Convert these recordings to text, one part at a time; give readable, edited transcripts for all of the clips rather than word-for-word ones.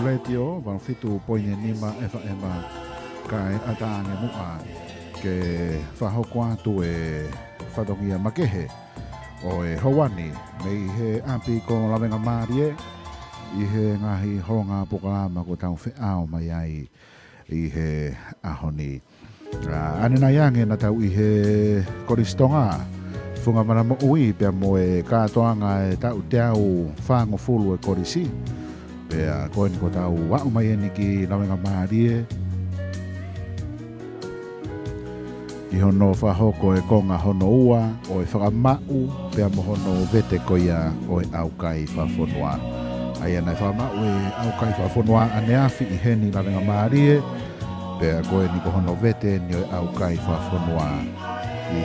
radio van fitu poine nima FM kai atane mua ke whahokwa tu e whadongia makehe o e hawani mei he api ko Lavengamalie i he ngahi honga pokalama ko tau whiao mai ai i he ahoni. Anina yange na tau i he koristonga funga mana mo ui pia mo e katoanga e tau te au whango fulu e korisi pia koe ni ko tau wau mai eni ki Lavengamalie i hono whahoko e konga hono ua o e whakamau pia mo hono Vete koia o e Aukai Fakafonua. Ai ana whakamau e Aukai Fakafonua ane afi i heni Lavengamalie pia koe ni ko hono Vete ni o e Aukai Fakafonua i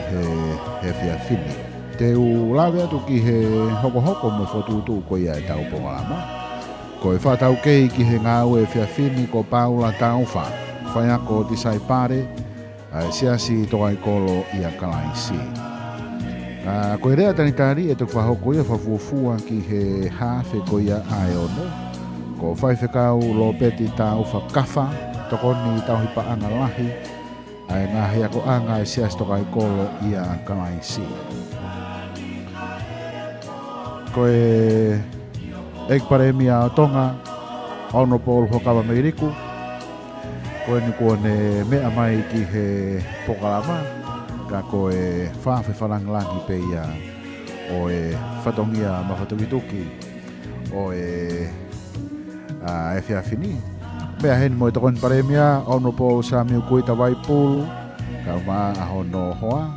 he fia fini. Te u lawe atu ki he hoko mo whotutu koia e tau pongalama. Ko e whatau kei ki he ngau e fia fini ko paula tau wha. Whaiako disai pare Siasi Tokaikolo i a Kalaisi. Ko e rea tanitari e tuk whahoko ia whafuafua ki he hawhe ko ia ae ono. Ko whaifekau lo peti tau whakafa, tokoni tau hipa anga lahi, ai ngahi ako anga e Siasi Tokaikolo i a Kalaisi. Ko e ekparemi a Tonga, ono polo hokawa meiriku, koe ni kone mea mai ki he pokalama ka koe whawhi whalanglangi pe ia o e whatongia mawhatukituki o e whia whini. Mea heni mo e tokoni paremia ono po sa miu kuita waipulu ka maa ahono hoa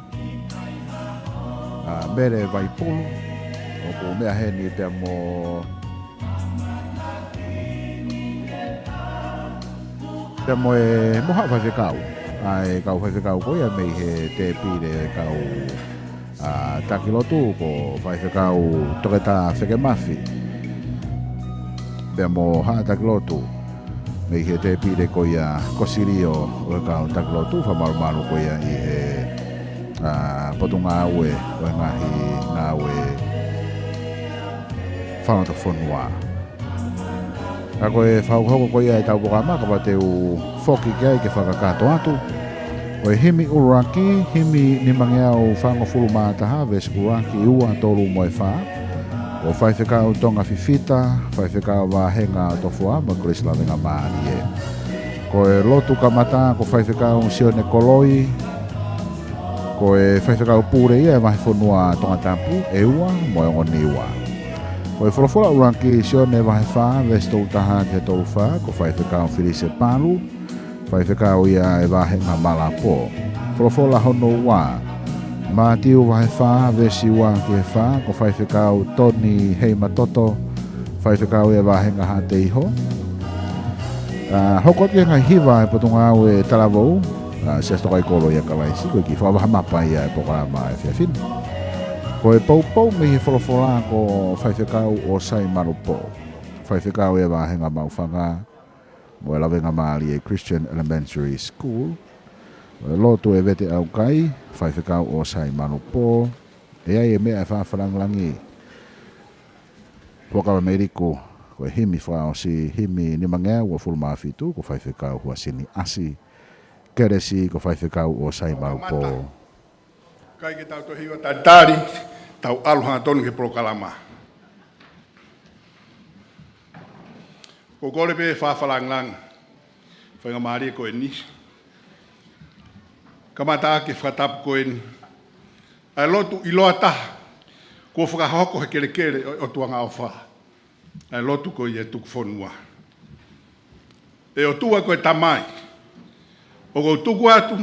mere waipulu o ko mea heni pia mo te moe moha whawhekau. Ai kau whawhekau koe a mei he te pire kau taki Lotu ko whawhekau toketa whekemafi. Pea mo haa taki Lotu mei he te pire koe a kosirio o kau taki Lotu whamarumaru koe a i he potu ngā ue o ngahi ngā ue Fakafonua. Ka koe whauhoko ko ia e tau poka maka pa te u whoki kia ke whakakato atu. Koe himi uraki, himi ni mangeau whango fulu mātaha, ves uraki ua tolu moe wha. O whaiwhekau tonga whiwhita, whaiwhekau wahenga tofua, ma Chris Lavengamalie. Koe lotu kamata, ko whaiwhekau sione koloi, koe whaiwhekau pūre ia e Fakafonua Tongatāpu, e ua, moe ngoni ua. Koe wholofola uraki sione wahe wha, ves tau taha ke tolu wha, ko whaiwhekau whirise palu, whaiwhekau ia e wahenga malapo. Wholofola hono ua, ma tiu wahe wha, vesi ua ke wha, ko whaiwhekau toni hei matoto, whaiwhekau ia wahenga ha te iho. Hokot ia ngai hiwa e potunga au e talavou, Siasi Tokaikolo ia Kalaisi, koe ki whawaha mapa ia e pokarama e whiawhinu. Koe poupou mihi wholofola ko whaiwhekau o sai marupo. Whaiwhekau ia wahenga mauwhanga, mo e Lavengamalie Christian Elementary School. Lotu e Vete Aukai, whaiwhekau o sai marupo. E ai e mea e whawharanglangi. Pokawa meiriko, koe himi whao si himi ni mangea ua fulmawhitu, ko whaiwhekau hua sini asi. Keresi ko whaiwhekau o sai marupo. Kai ke tau tohiwa tātari, tau aluha tonu ke prokalama. Ko kore pe whawharanglang, Lavengamalie koe ni. Kamata ke whatapu koe ni. Ai lotu iloa taha, ko whakahoko he kere kere o tuanga o wha. Ai lotu koe e Tokafonua. E o tua koe tamai. O ko tuku atu,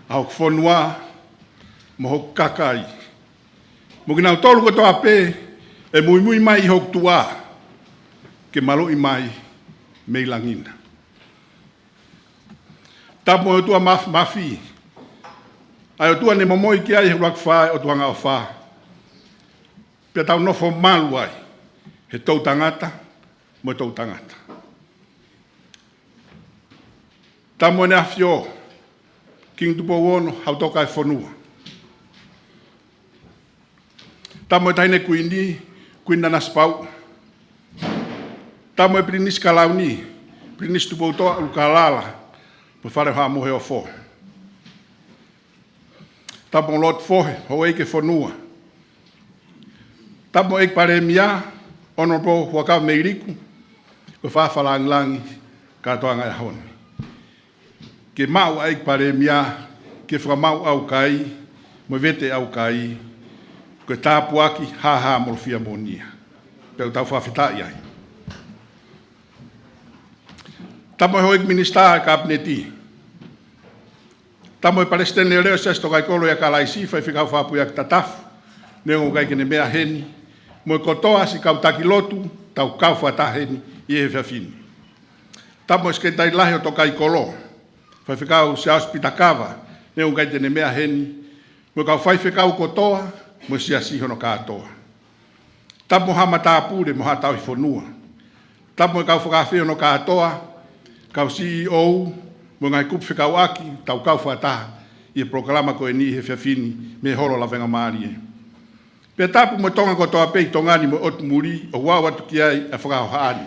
au Fakafonua, mo hoku kakai. Mo kinau tolu ko toa pe, e mui mai i hoku tua, ke malo i mai mei langina. Tapo o tua mafi, ai o tua ne momoi ki ai he ruak whae o tuanga o wha. Pia tau nofo malu ai, he tau tangata, mo tau tangata. Tamo ne afio, King tupo wono, hau Tokafonua. Tamo e taine kuini, kuina naspau. Tamo e prinis kalauni, prinis tupo utoa ukalala, mo whare hoa mohe o fo. Tamo lot fohe, ho eike fonua. Tamo eik pare mia, ono po huakau meiriku, ko whawhalangi, katoanga e honi. Ke mau aik pare mia, ke whamau Aukai, mo Vete Aukai, ko tāpu aki haha morfia monia. Peu tau whawhitai ai. Tamo e hoik minister kabineti. Tamo e palestine leo Siasi Tokaikolo ia Kalaisi, whaiwhikau whapu ia tatafu, neo kai kene mea heni, mo e kotoa si kau taki lotu, tau kau whataheni i e whiawhini. Tamo e sketai lahi o Tokaikolo, whaiwhikau se auspitakava, neo kai tene mea heni, mo kau whaiwhikau kotoa, mo Siasi hono katoa. Tamo hama tāpure mo hatau i whanua. Tamo e kau whakawhi hono katoa, kau CEO, mo ngai kupu whikau aki, tau kau whataha, i e proklama ko e ni he whiawhini, me holo Lavengamalie. Pea tapu mo tonga kotoa pei tongani mo otu muri, o Ouau atu ki ai a whakao haani.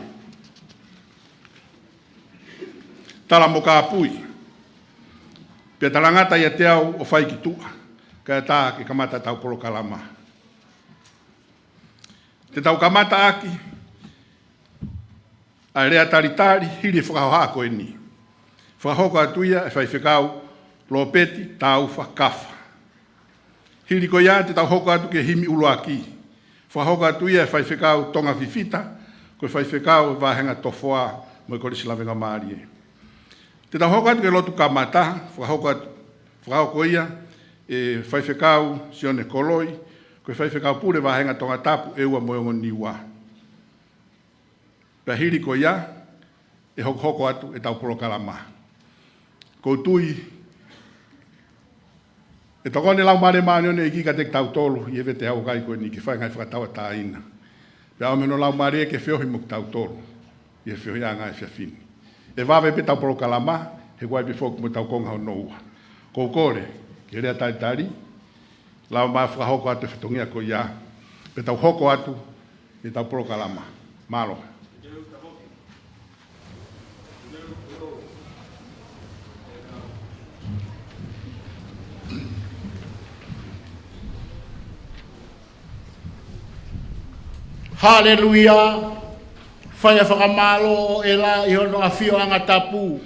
Tala mo ka apui. Pea talangata ia te au o whaikitua, kaya tā ke kamata tau proklama. Te tau kamata aki, ai rea taritari, hiri whakao haa ko e ni. Whahoko atuia e whaiwhikau lo peti tau whakafa. Hiri ko ia te tau hoko atu ke himi uloaki. Whahoko atuia e whaiwhikau tonga whiwhita, ko e whaiwhikau e wahenga tofoa mo e korisi Lavengamalie. Te tau hoko atu ke lotu kamata, whahoko ia e whaiwhikau sione koloi, ko e whaiwhikau pure wahenga Tongatāpu e ua moiongo niwa. Pea hiri ko ia e hoko atu e tau proklama. Ko tui e tokone lau mare maani one e kika te tau tolu i e Vete Aukai koe ni ki whai ngai whakatawa tā ina. Pea omeno lau mare e ke whiohi mo ki tau tolu i e whiohi a ngai whiawhini. E wawe pe tau proklama he guai pe whoku mo tau konga ho noua. Ko kore, ke rea taitari, lau maa whakahoko atu e whetongia ko ia, pe tau hoko atu e tau proklama. Malo. Haleluia. Fai whakamalo e la i hono a fio anga tapu.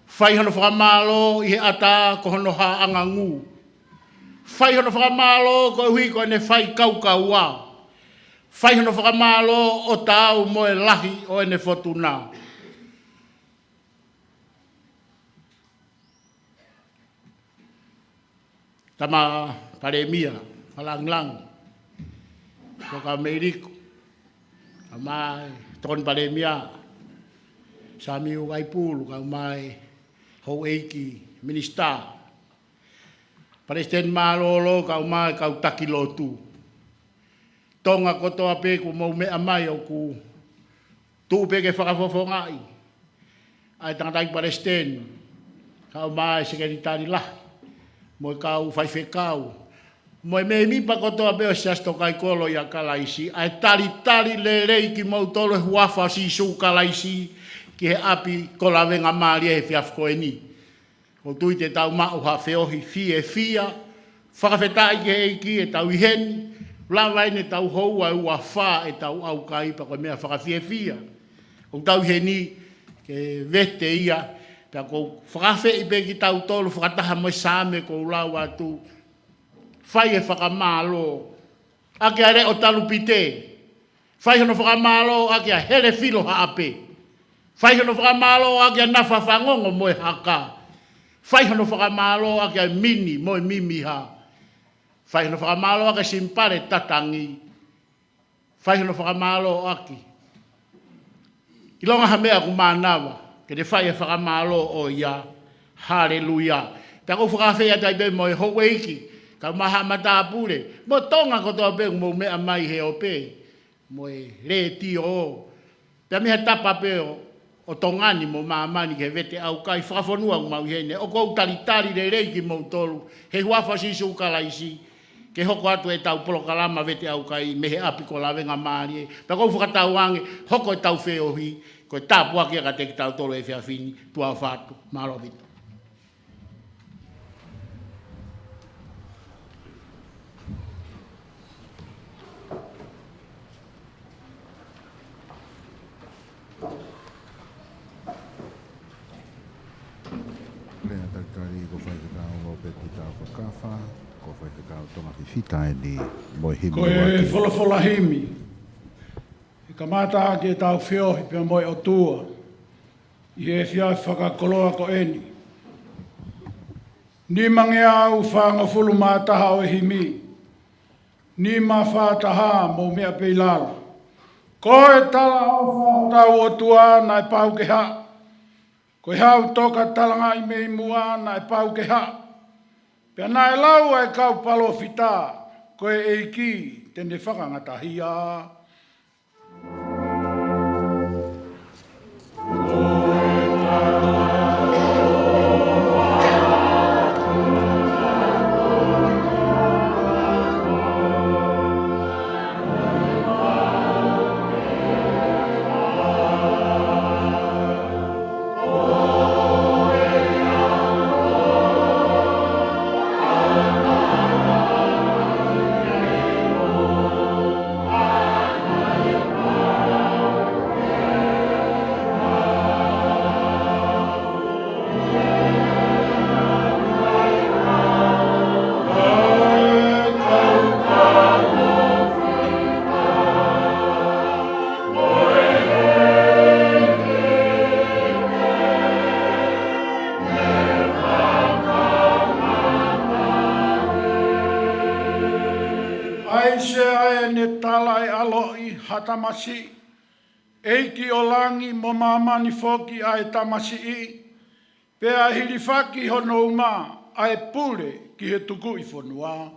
Fai hono whakamalo i he ata ko hono ha anga ngu. Fai hono whakamalo ko hui ko ne fai kaukau. Fai hono whakamalo o tau mo e lahi o ene whotuna. Tama paremia, malanglang. Ko ka Ameriko. Amai ton paremia. Sami ugai pulu ka mai ho eiki minista. President malolo ka mai ka taki Lotu. Tonga kotoa pe ku mo me amai o ku tu pe ke whakafofongai. Ai tangatai president ka mai sekretari lah. Mo kau fai fekau. Mo me mi pa kotoa pe o Siasi Tokaikolo ya Kalaisi. Ai tali le ki mo tolo huafa si su Kalaisi ki he api ko Lavengamalie he fiafko eni. O tui te tau mao ha feohi fia. Whakawhetai ki he ki e tau iheni. Lawai ne tau hou a ua wha e tau Aukai pa koe mea whakawhia. O tau iheni ke Vete ia. Pea ko whakawhe i pe ki tau tolu whakataha mo same ko ulau atu. Fai e whakamalo. Ake are o talu pite. Fai hono whakamalo ake a hele filo haape. Fai hono whakamalo ake a nafa whangongo moe haka. Fai hono whakamalo ake a mini moe mimi ha. Fai hono whakamalo ake simpare tatangi. Fai hono whakamalo ake. Ilonga hamea ku manawa. Ke te whai e whakamalo o ia. Haleluia. Pea ko whakawhea taipe moe howeiki. Ka maha matapure. Mo Tonga kotoa pe mo mea mai he o pe. Mo e re ti o. Pea miha tapa pe o tongani mo maamani ke Vete Aukai Fakafonua mau hene. O kou talitari le reiki mo tolu. He huafa sisu Kalaisi. Ke hoko atu e tau polokalama Vete Aukai mehe api ko Lavengamalie. Pea kou whakatau ange hoko e tau wheohi. Ko e tāpua kia ka teki tau tolu e whiawhini. Tua whātu. Malo vitu. Ko fai te kau tonga whiwhita e ni moi himi ko e wholofola himi. E ka mata ki e tau whiohi pia moi o tua. I e whia whakakoloa ko eni. Ni mange au whanga fulu mātaha o e himi. Ni ma whātaha mo mea peilala. Ko e tala o whātau o tua na e pau ke ha. Ko e hau toka talanga i mei mua na e pau ke ha. Pea nā e lau e kau palo whita, koe e ki tene whakangatahia. Tamasi, eiki o langi mo mamani foki ai tamasi I, pea hilifaki hono uma ai pule ki he tuku I whanua.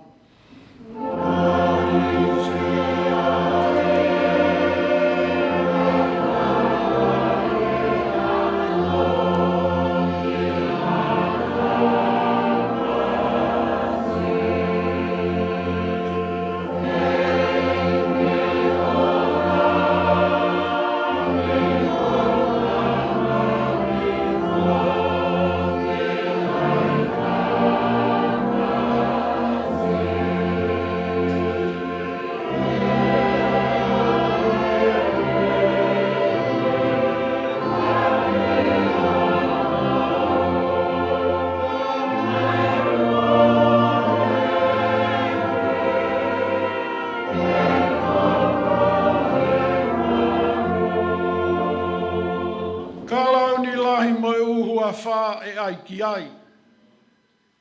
ngahi mo e uhua wha e ai ki ai.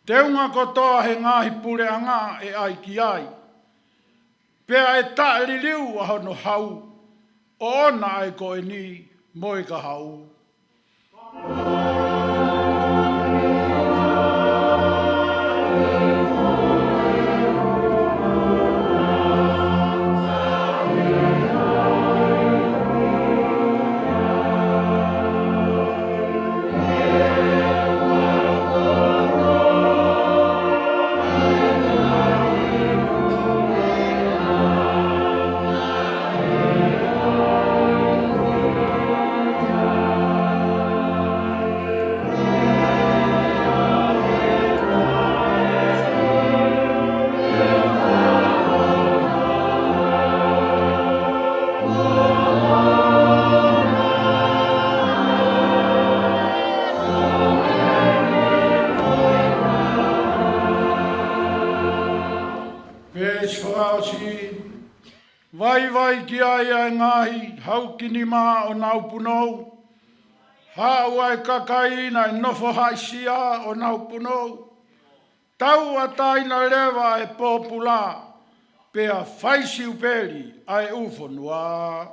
Te unga kotoa he ngahi pure anga e ai ki ai. Pea e tae liu a hono hau, o ona ai ko e ni mo i ka hau. Vai ki ai ai ngahi, hau kini maa o nau punou. Hau ai kakaina e nofo haisia o nau punou. Tau a taina lewa e popula, pea faisi upeli ai ufonua.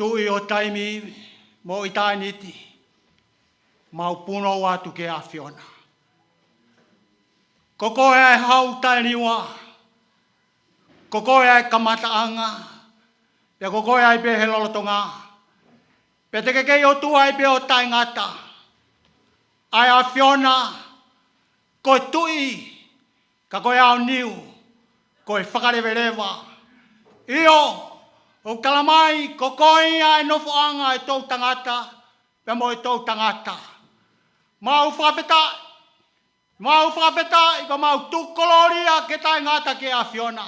Tui o taimi mo i tainiti, mau puno atu ke a Fiona. Koko e hau tainiwa, koko e kamataanga, pe koko e pe he lolotonga, pe te kei o tua e pe o taingata. Ai a Fiona, ko tui, ka koe au niu, ko e whakarewelewa. Io, o kalamai, ko koia e nofoanga e tau tangata, pe mo e tau tangata. Mau whawheta, ipa mau tukoloria ke tai ngata ke a Fiona.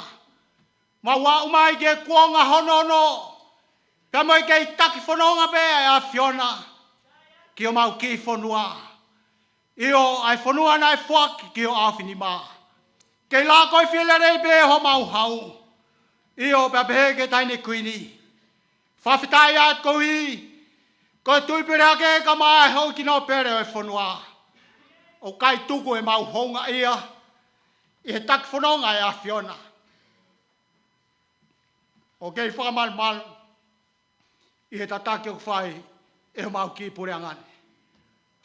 Mau wa umai ke kuonga honono, pe mo e kei taki whanonga pe a Fiona, ki o mau ki whanua. Io ai whanua nai whak ki o awhini maa. Kei la koi whilerei pe ho mau hau. Io pe pehe ke taine kuini. Whawhetai at kohi. Ko tuipere ake ka mai hau ki no pere o e whanua. O kai tuku e mau honga ia. I he tak whanonga e a Fiona. O kei whakamal. I he tataki o whai e ho mau ki pure angani.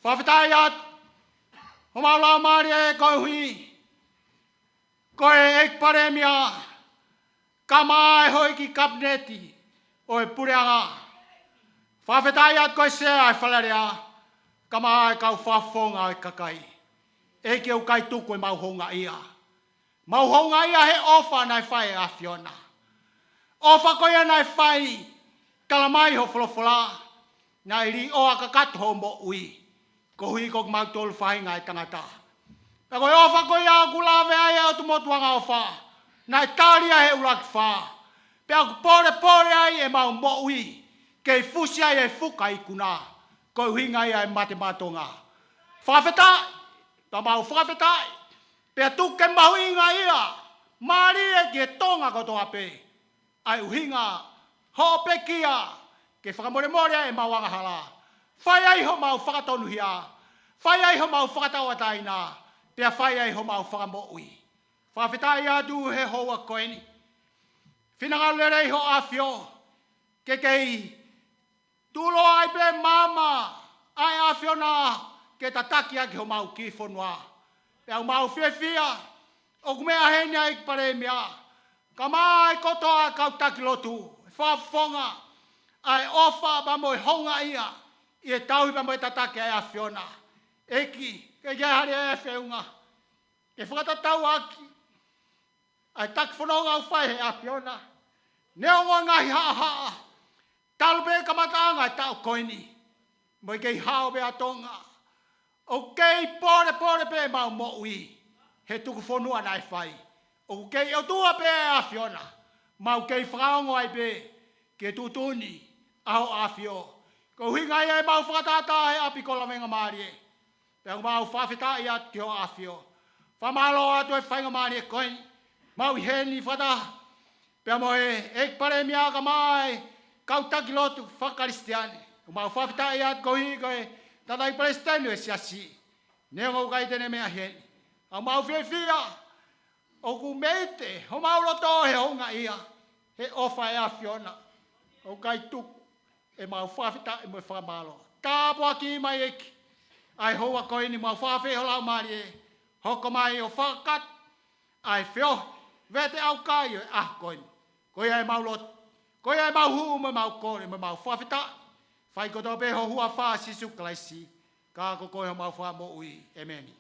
Whawhetai at. Ho mau la maari e kohi. Ko e ek paremia. Ka mai hoi ki kabineti o e pureanga. Whawhetai at koe sea e whalerea. Ka mai kau whafonga e kakai. E ke o kai tuku e mauhonga ia. Mauhonga ia he ofa nai whai a Fiona. Ofa koe nai whai. Kalamai ho wholofola. Nai ri o a kakatu ho mo ui. Ko hui kok mautolu whainga e tangata. E koe ofa koe a kulave ai o tumotuanga ofa. Nai talia he ulaki wha. Pe aku pore ai e mau moui. Kei fusi ai e fuka ikuna. Koi hinga ai e matematonga. Whawhetai. Pa mau whawhetai. Pe tuke mau inga ia. Mari e ki e tonga kotoa pe. Ai uhinga. Hope kia. Ke whakamore e mau angahala. Whai ai ho mau whakatonuhia. Whai ai ho mau whakatawataina. Pe whai ai ho mau whakamoui. Whawhetai atu he hoa koeni. Whinanga lerei ho a Fio. Ke kei. Tulo ai pe mama. ai a whiona ke tataki ake ho mau ki whanua. Pea mau whiawhia, o kumea heni ai pare mea, ka mai kotoa kautaki lotu, whafonga, ai ofa ba moi honga ia, i e tauhi ba moi tataki ai a whiona. Eki, ke ia hari e whiunga, ke whakatatau aki, ai tak whanonga au whai he a whiona. Neo ngoi ngahi haa, talu pe kamataanga ai tau koini, moi kei hao be a Tonga. O kei pore pe mau mo ui, he tuku whanua nai whai. O kei o tua pe a whiona, mau kei whakaongo ai pe, ke tutuni, au a whio. Ko hinga ia e mau whakatata he api ko Lavengamalie. Pea mau whawhita ia ki ho a whio. Whamalo atu e Lavengamalie koin, mau i heni whata. Pea mo e pare mea ka mai, kautaki lotu whakaristiane. Mau whawhita ia ko hi ko e, tadai palestino e siasi. Nengo ukai tene mea heni. A mau whiawhia, o ku meite, ho mau loto he honga ia, he ofa e a whiona. O kai tuku, e mau whawhita e mo whamalo. Tāpua ki mai eki, ai hoa koe ni mau whawhi ho lau mari e, hoko mai o whakat, ai whio, vete aukai e ah koe ni. Koe ai mau loto, koe ai mau huu mo mau kore, mo mau whawhita, whai koto pe ho hua wha sisu Kalaisi, ka ko koe ho mau wha mo ui, emeni.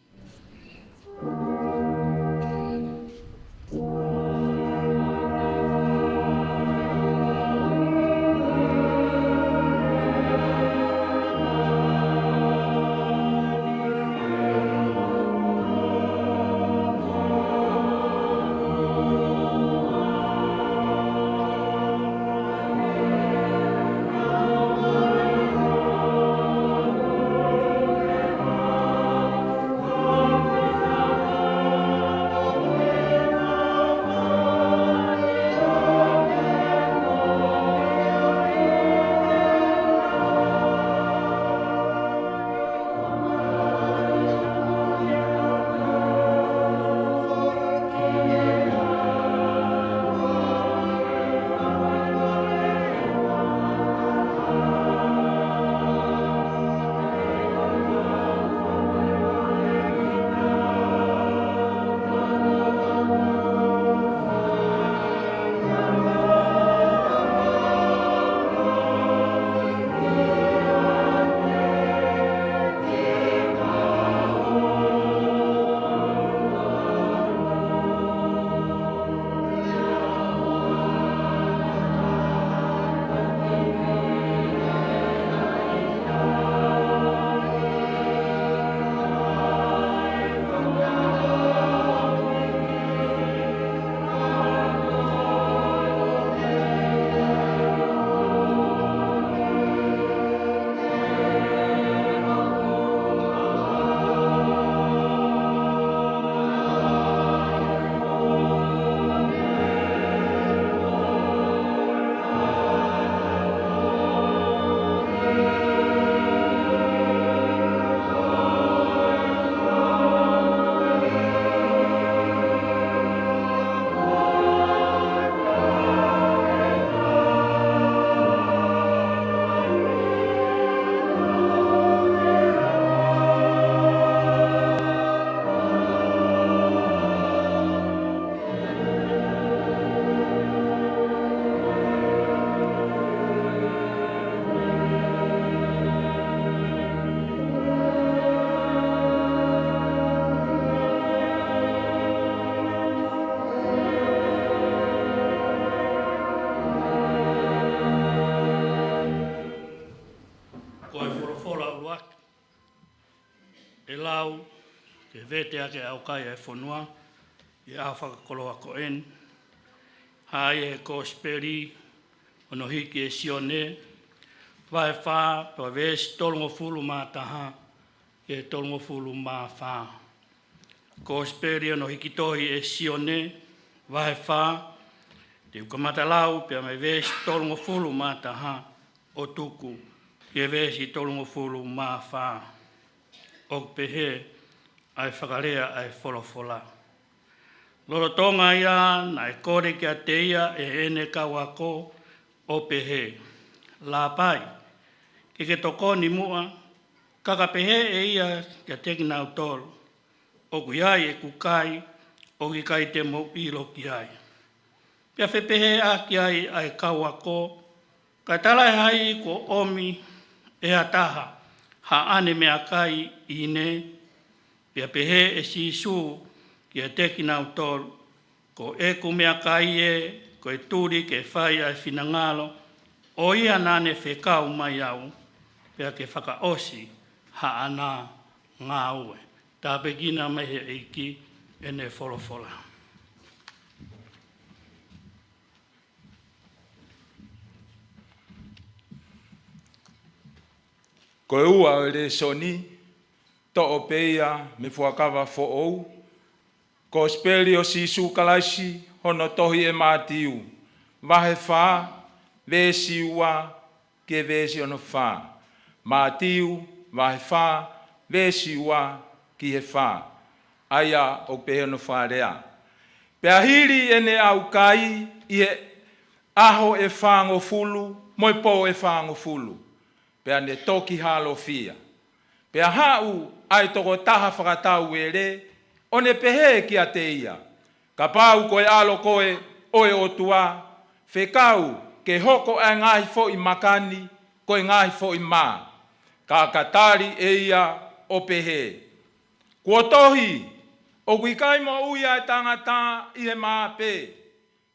ke vete ake Aukai e Fonua, i a Fakafonua ko en, hai e ko speri, ono hiki e sione, vai wha, pa ves tolongo fulu mā taha, e tolongo fulu mā wha. Ko speri ono hiki tohi e sione, vai wha, te ukamata lau, pe me ves tolongo fulu mā taha, o tuku, ke ves i tolongo fulu mā wha. O pehe, ai whakarea ai wholofola. Loro tonga ia, na e kore kia te ia e ene kawako o pehe. La pai, ke toko ni mua, Kakapehe e ia kia teki nau tolu. O kuiai e kukai, o ki kai te mo pilo ki ai. Pia whepehe a ki ai ai kaua ko, kai talai hai ko omi e ataha, ha ane mea kai i ne, pia pehe e sisu ki a teki nau tolu, ko e ku mea kai e, ko e turi ke whai ai whinangalo, o ia nane whekau mai au, pia ke whakaosi, ha ana ngā ue. Tā pekina mehe eiki e ne wholofola. Ko ua o le soni, to o peia me fuakawa fo ou, ko speli o sisu kalaisi, hono tohi e mātiu, wahe whā, vesi ua, ke vesi ono whā, mātiu, wahe whā, vesi ua, ki he whā, aia o pehe ono whā rea. Pea hiri e ne Aukai, i he aho e whāngo fulu, moi po e whāngo fulu. Pea ne toki halo fia. Pea hau ai toko taha whakatau e re, o ne pehe ki a te ia. Ka pau koe alo koe oe o tua, whekau ke hoko e ngahi fo i makani, koe ngahi fo i mā. Ka katari e ia o pehe. Kua tohi, o kuikai mo uia e tangata i e mā pē.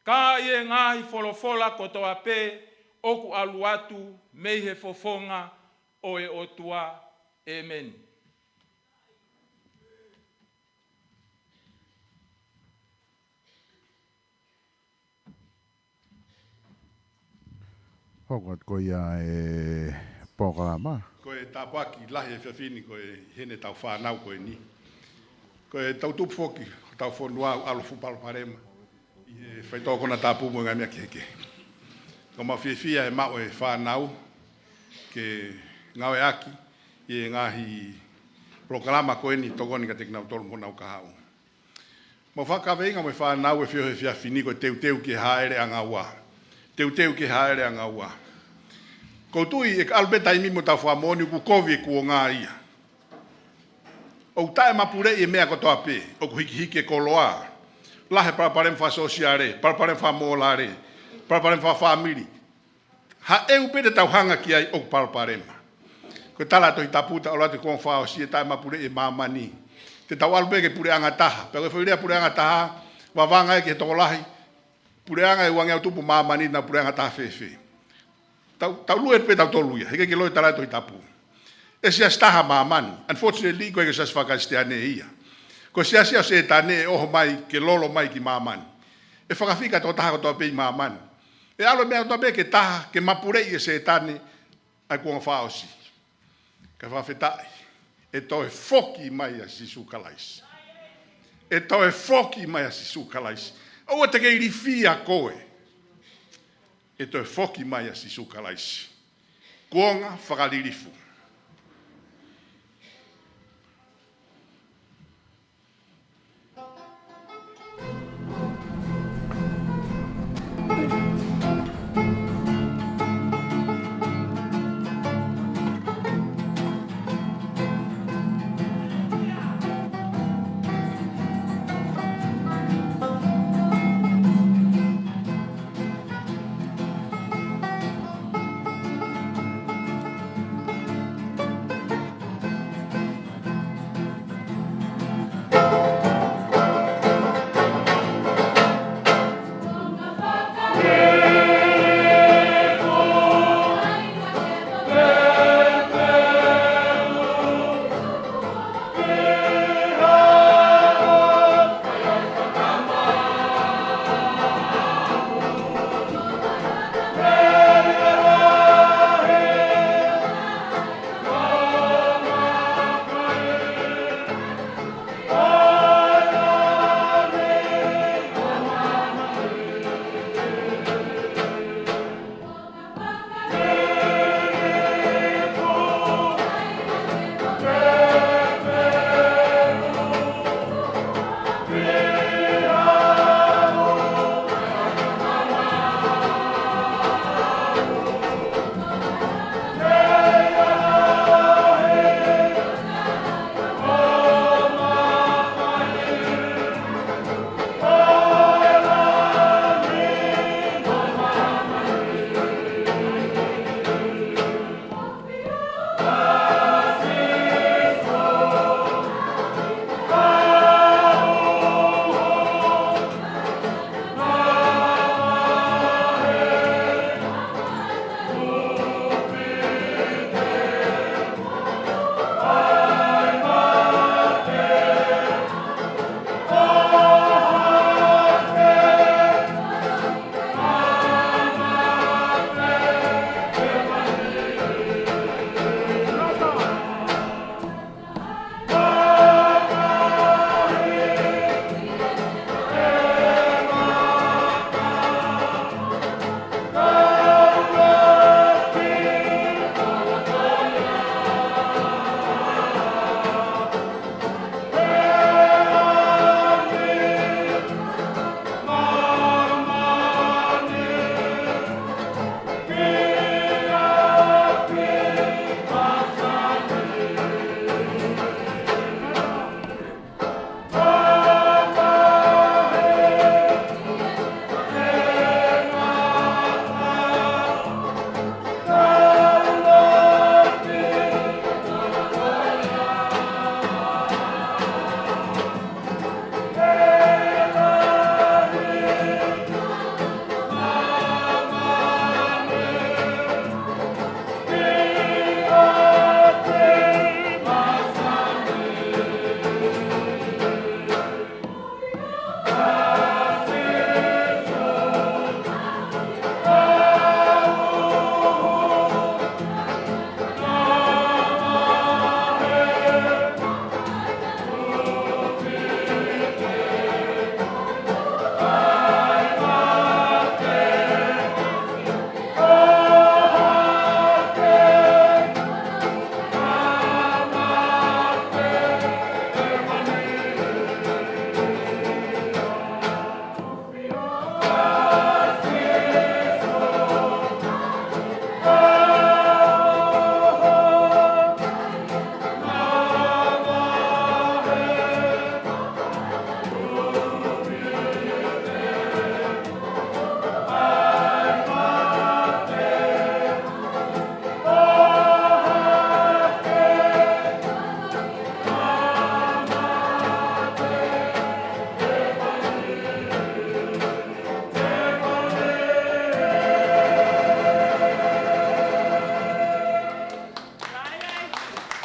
Ka i e ngahi wholofola kotoa pē, oku alu atu, meihe fofonga, o e otua, amen. Hokot ko ia e pokalama. Ko e tāpaki lahi e whiawhini ko e hene tau whānau ko e ni. Ko e tau tupu foki, tau whanua alofu palparema. I e whaitoko na tāpū mo ngai mea keke. Ko ma whiawhia e mao e whānau ke ngau e aki i e ngahi proklama ko e ni tokoni ka tekinau tolu mo nau kahau. Mo whakaweinga mo e whānau e whiawhini ko teu teu ki haere a ngaua. Teu teu ki haere a ngaua. Ko tui e albeta imi mo tau whamoni ku kovi e kuo ngā ia. O tae mapure i mea kotoa pē, o ku hiki hiki e koloa. Lahe paraparem wha sosiare, paraparem wha molare, paraparem wha whamiri. Ha e upere tau hanga ki ai o ku paraparema. Ko tala tohi taputa o lati kong whao si e tae mapure e mamani. Te tau albeke pure anga taha. Pego e whairea pure anga taha, wawanga e ki he tokolahi. Pure anga e wange au tupu mamani na pure anga taha whewhe. Tau lue pe tau toluia, heke ke loe tala tohi tapu. E sias taha mamani. Unfortunately, koe ke sias whakastea ne ia. Ko siasi au se tane e oho mai, ke lolo mai ki mamani. E whakawhika tō taha kotoa pei mamani. E alo mea kotoa pe ke taha, ke mapurei e se tane, ai kuanga whaosi. Ka whawhetai. E toi foki mai a sisu Kalaisi. E toi foki mai a sisu Kalaisi. Oua te kei rifia koe. E toi foki mai a sisu Kalaisi. Kuonga whakalirifu.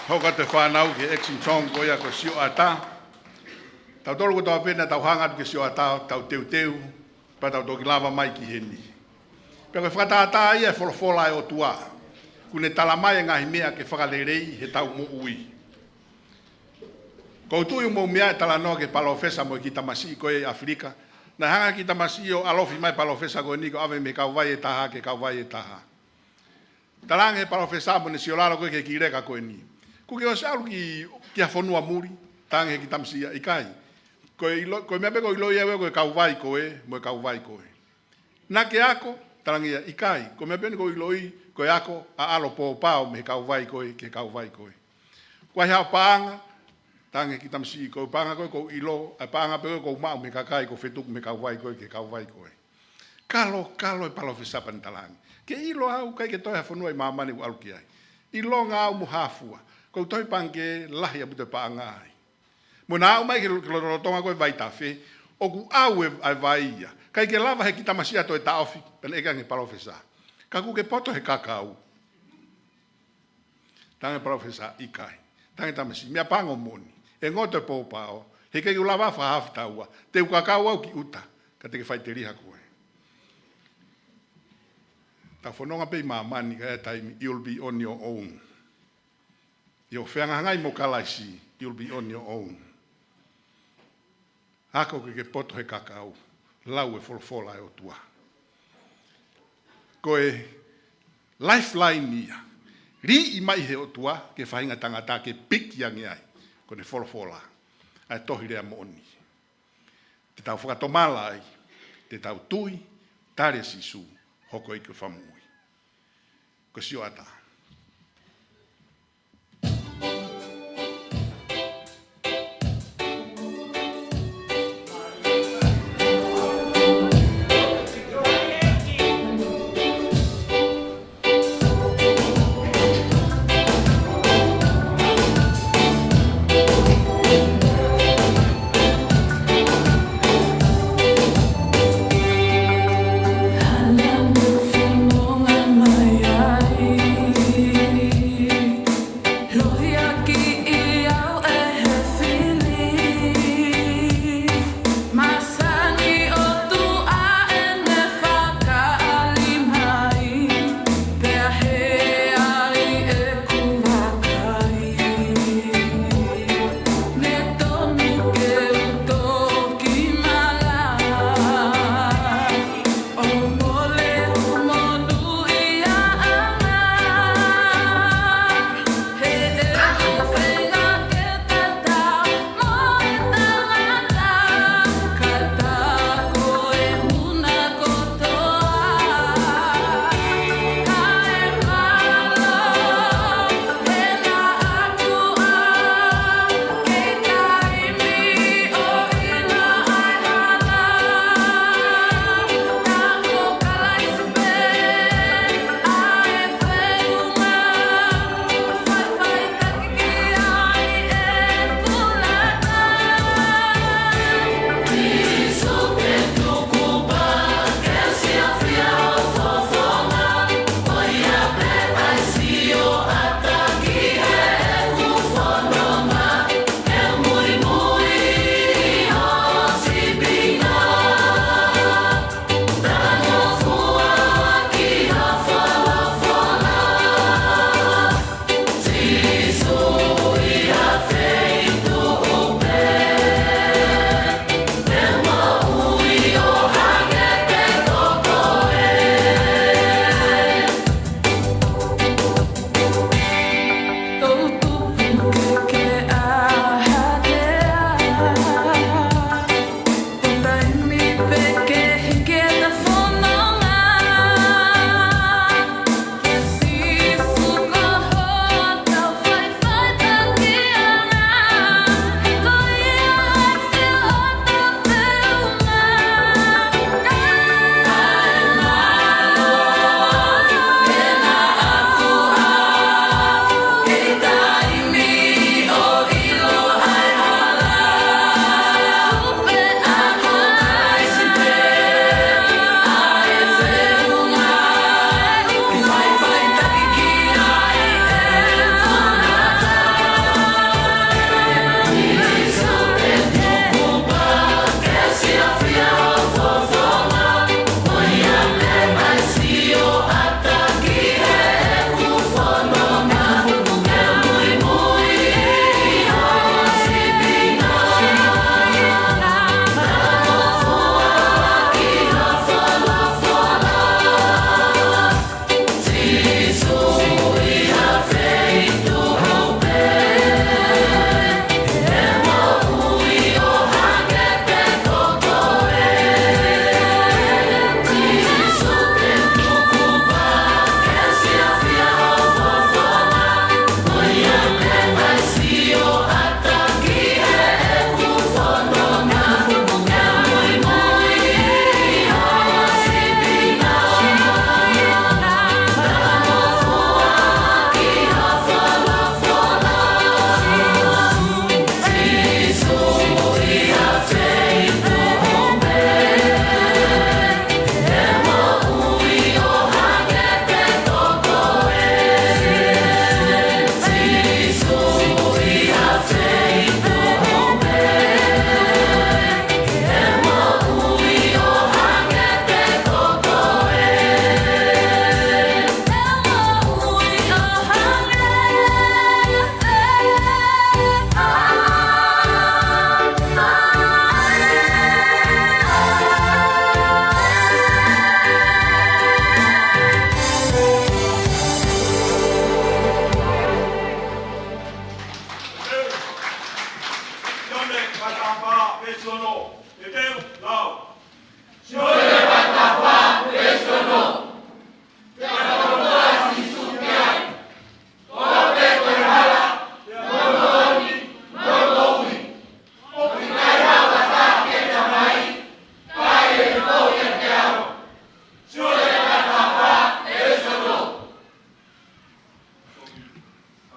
Hoka te whanau ke Exin Chong ko ia ko sio ata. Tau tolu ko tau pena tau hanga ke sio ata tau teu pa tau toki lava mai ki heni. Pea koe whakataata ia wholofola e o tua. Kune talamai ngahi mea ke whakalerei he tau mo ui. Ko tui mo mea tala noa ke palofesa mo ki tamasi ko e Afrika. Na hanga ki tamasi o alofi mai palofesa ko niko ave me kauwai e taha ke kauwai e taha. Talange palofesa mo ne siolalo ko ke kireka ko ni. Kuke o salu ki afonua muri, tange ki tamsia ikai. Koe mea peko ilo ia ko e kauwai koe, mo e kauwai koe. Na ke ako, talangia ikai, ko mea peko iloi, koe ako, a alo po pao me kauwai koe, ke kauwai koe. Kwa hea paanga, tange ki tamsi, ko paanga koe ko ilo, a paanga peko ko mau me kakai, ko fetuk me kauwai koe, ke kauwai koe. Kalo e palofesa pan talange. Ke ilo au kai ke toi afonua i mamani u alukiai. Ilo ngā umu hafua. Ko toi pange lahi abu te paangai. Mo na au mai ke rotonga koe vai tafe, o ku au e vaia. Kai ke lava he kitamasia to e taofi, pen eka nge palofesa. Ka ku ke poto he kakau. Tange palofesa ikai. Tange tamasi, mea pango moni. E ngoto e pōpao, he kei ulava whahafi taua. Te u kakau au ki uta, ka te ke whai te riha koe. Ta whanonga pei mamani ka e taimi, you'll be on your own. Yo whenga ngai mo Kalaisi, you'll be on your own. Ako ke poto he kakau, lau e wholofola e o tua. Koe lifeline ia, ri i mai he o tua, ke whainga tangata ke piki angi ai, ko ne wholofola, ai tohi rea moni. Te tau whakatomala ai, te tau tui, tare sisu, hoko i ke whamui. Ko sio ata. Mai ai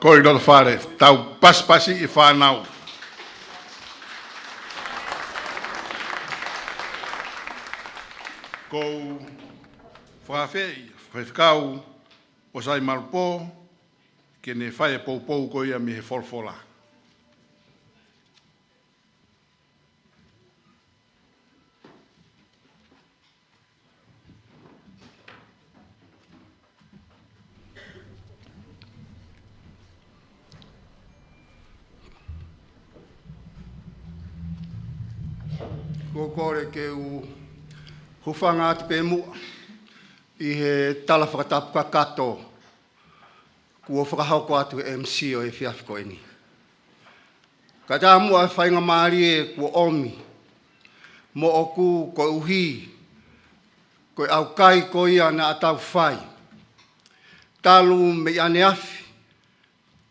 Ko i loto whare, tau paspasi i whanau. Ko whawhei, whawhikau, o sai malpo, ke ne whae poupou ko ia mi he wholwhola. Ko kore ke u hufanga atu pe mua i he tala whakatapu ka kato kua whakahauko atu e MC o e whiawhiko eni. Ka tā mua e Lavengamalie kua omi mo oku ko uhi ko Aukai ko ia na atau whai. Talu me ane afi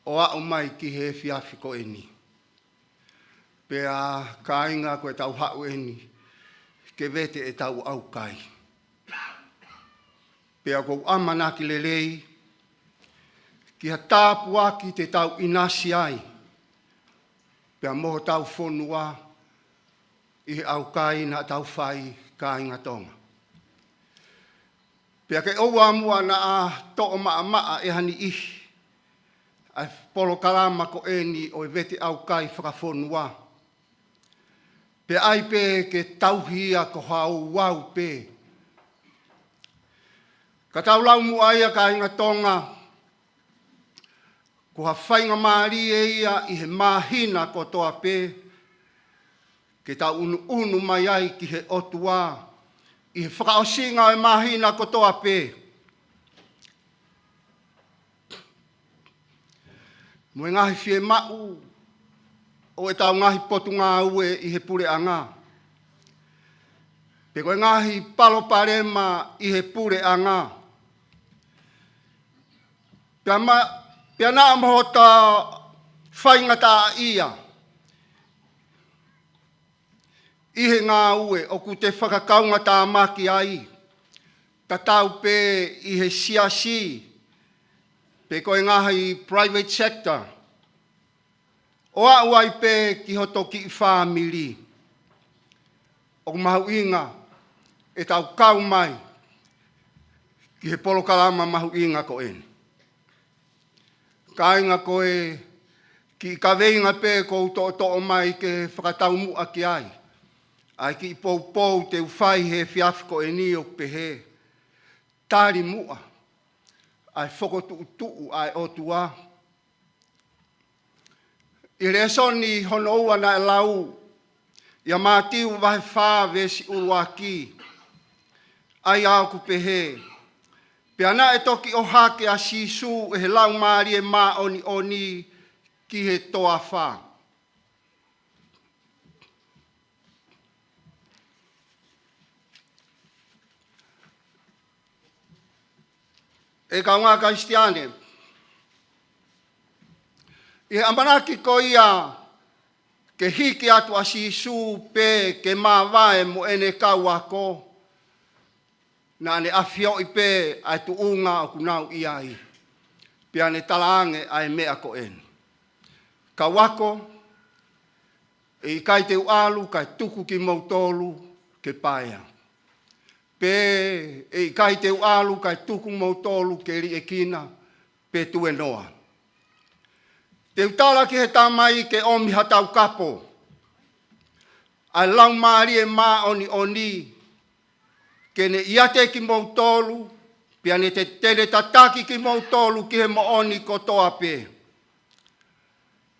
o a mai ki he whiawhiko eni. Pea kāinga koe tau hau eni, ke vete e tau Aukai. Pea kou amanaki lelei, ki ha tāpu aki te tau inasi ai. Pea moho tau whonua, i he Aukai na tau whai kāinga Tonga. Pea ke oua mua na a to'o maa e hani ihi. Ai polo kalama ko eni o vete Aukai Fakafonua. Pe ai pe ke tauhia ko Ouau pe. Ka tau lau mua ia ka inga Tonga. Ko ha Lavengamalie ia i he Mahina ko toa pe. Ke tau unu mai ai ki he otua. I he whakaosinga e Mahina ko toa pe. Mue ngahi fie mau. O e tau ngahi potu ngā ue i he pure anga. Pe koe ngahi palo parema i he pure anga. Pea naa mohota whaingata ia. I he ngā ue o ku te whakakaungata maki ai. Ta tau pe i he Siasi. Pe koe ngahi private sector. O au ai pe ki hoto ki whāmiri. O mahu inga e tau kau mai ki he polo kalama mahu inga ko eni. Ka inga koe ki ka veinga pe ko to mai ke whakatau mua ki ai. Ai ki pou te uwhai he whiawhiko eni o pehe. Tāri mua ai whokotu ai otua. I resoni hono ua na e lau, ia mātiu wahe whā vesi uruaki, ai au ku pehe. Pe ana e toki o hake a sisu e he Lavengamalie mā oni ki he toa whā. E ka ngā Kristiane, I amanaki ko ia ke hiki atu a sisu pe ke mawae mo ene kau ako na ane awhio I pe ai tu unga o kunau iai. Pe ane talaange ai mea ko en. Ka wako I kai te ualu kai tuku ki mautolu ke paia. Pe I kai te ualu kai tuku mautolu ke ri e kina pe tue noa. Te utala ki he tamai ke omi hatau kapo. Ai Lavengamalie mā oni. Ke ne iate ki mautolu. Pia ne te tene tataki ki mautolu ki he mooni ko toa pe.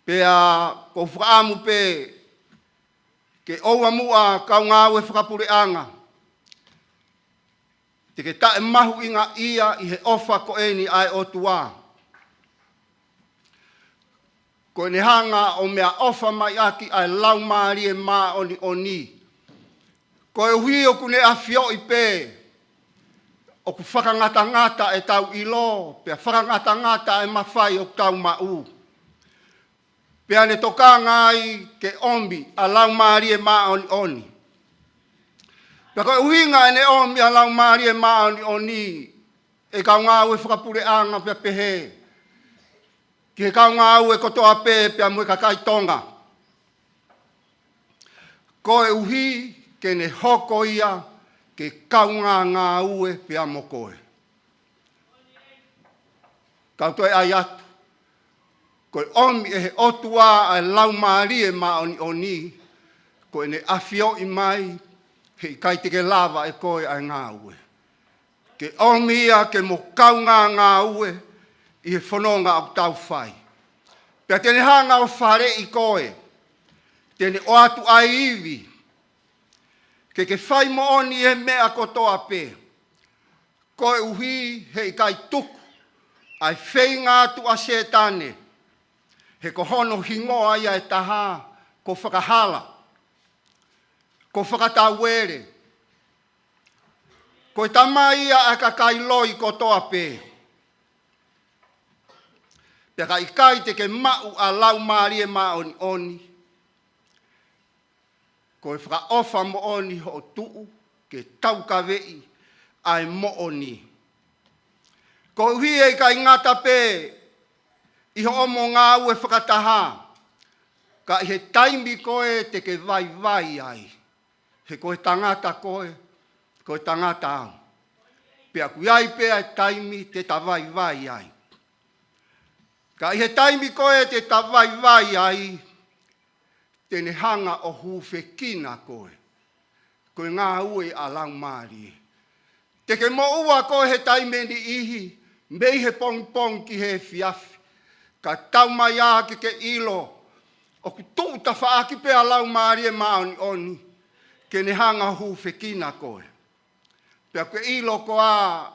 Pea ko whaamu pe. Ke oua mua kau ngāwe whakapureanga. Te ke tae mahu inga ia I he ofa ko eni ai otua. Ko ne hanga o mea ofa mai aki ai Lavengamalie mā oni. Ko e hui o kune awhio I pe. O ku whakangata e tau ilo. Pea whakangata e mawhai o tau mau. Pea ne toka ngai ke ombi a Lavengamalie mā oni. Pea ko e uhinga e ne ombi a Lavengamalie mā oni. E kau ngā ue whakapureanga pea pehe. Ki he kaunga au e kotoa pē pia mui kakai Tonga. Ko e uhi ke ne hoko ia ke kaunga ngā ue pia mo koe. Kautoe ai atu. Koe omi e he otua ai Lavengamalie ma oni, koe ne afio i mai, he kai te ke lava e koe ai ngā ue. Ke omi ia ke mo kaunga ngā ue, i he whanonga au tau whai. Pea tene hanga o whare i koe, tene o atu ai iwi, ke whai mo oni e mea kotoa pē. Koe uhi he i kai tuku, ai whei ngā tu a setane, he ko hono hingoa ia e taha, ko whakahala, ko whakatawere, ko tama ia a kakai loi kotoa pē. Pea ka ikai te ke mau a Lavengamalie ma oni, ko e whakaofa mo oni ho tuu, ke taukawei ai mo oni. Ko uhi e kai ngata pē, i ho omo ngā ue whakataha, ka i he taimi koe te ke vai ai. He koe tangata koe, koe tangata au. Pea kuiai pea e taimi te ta vai ai. Ka i he taimi koe te ta vai ai, tene hanga o huwhekina koe. Koe ngā ue a Lavengamalie. Te ke mo ua koe he taimeni ihi, mei he pong ki he fiafi. Ka tau mai a ke ilo, o ku tūta whaaki pea Lavengamalie ma oni, ke ne hanga huwhekina koe. Pea ke ilo ko ai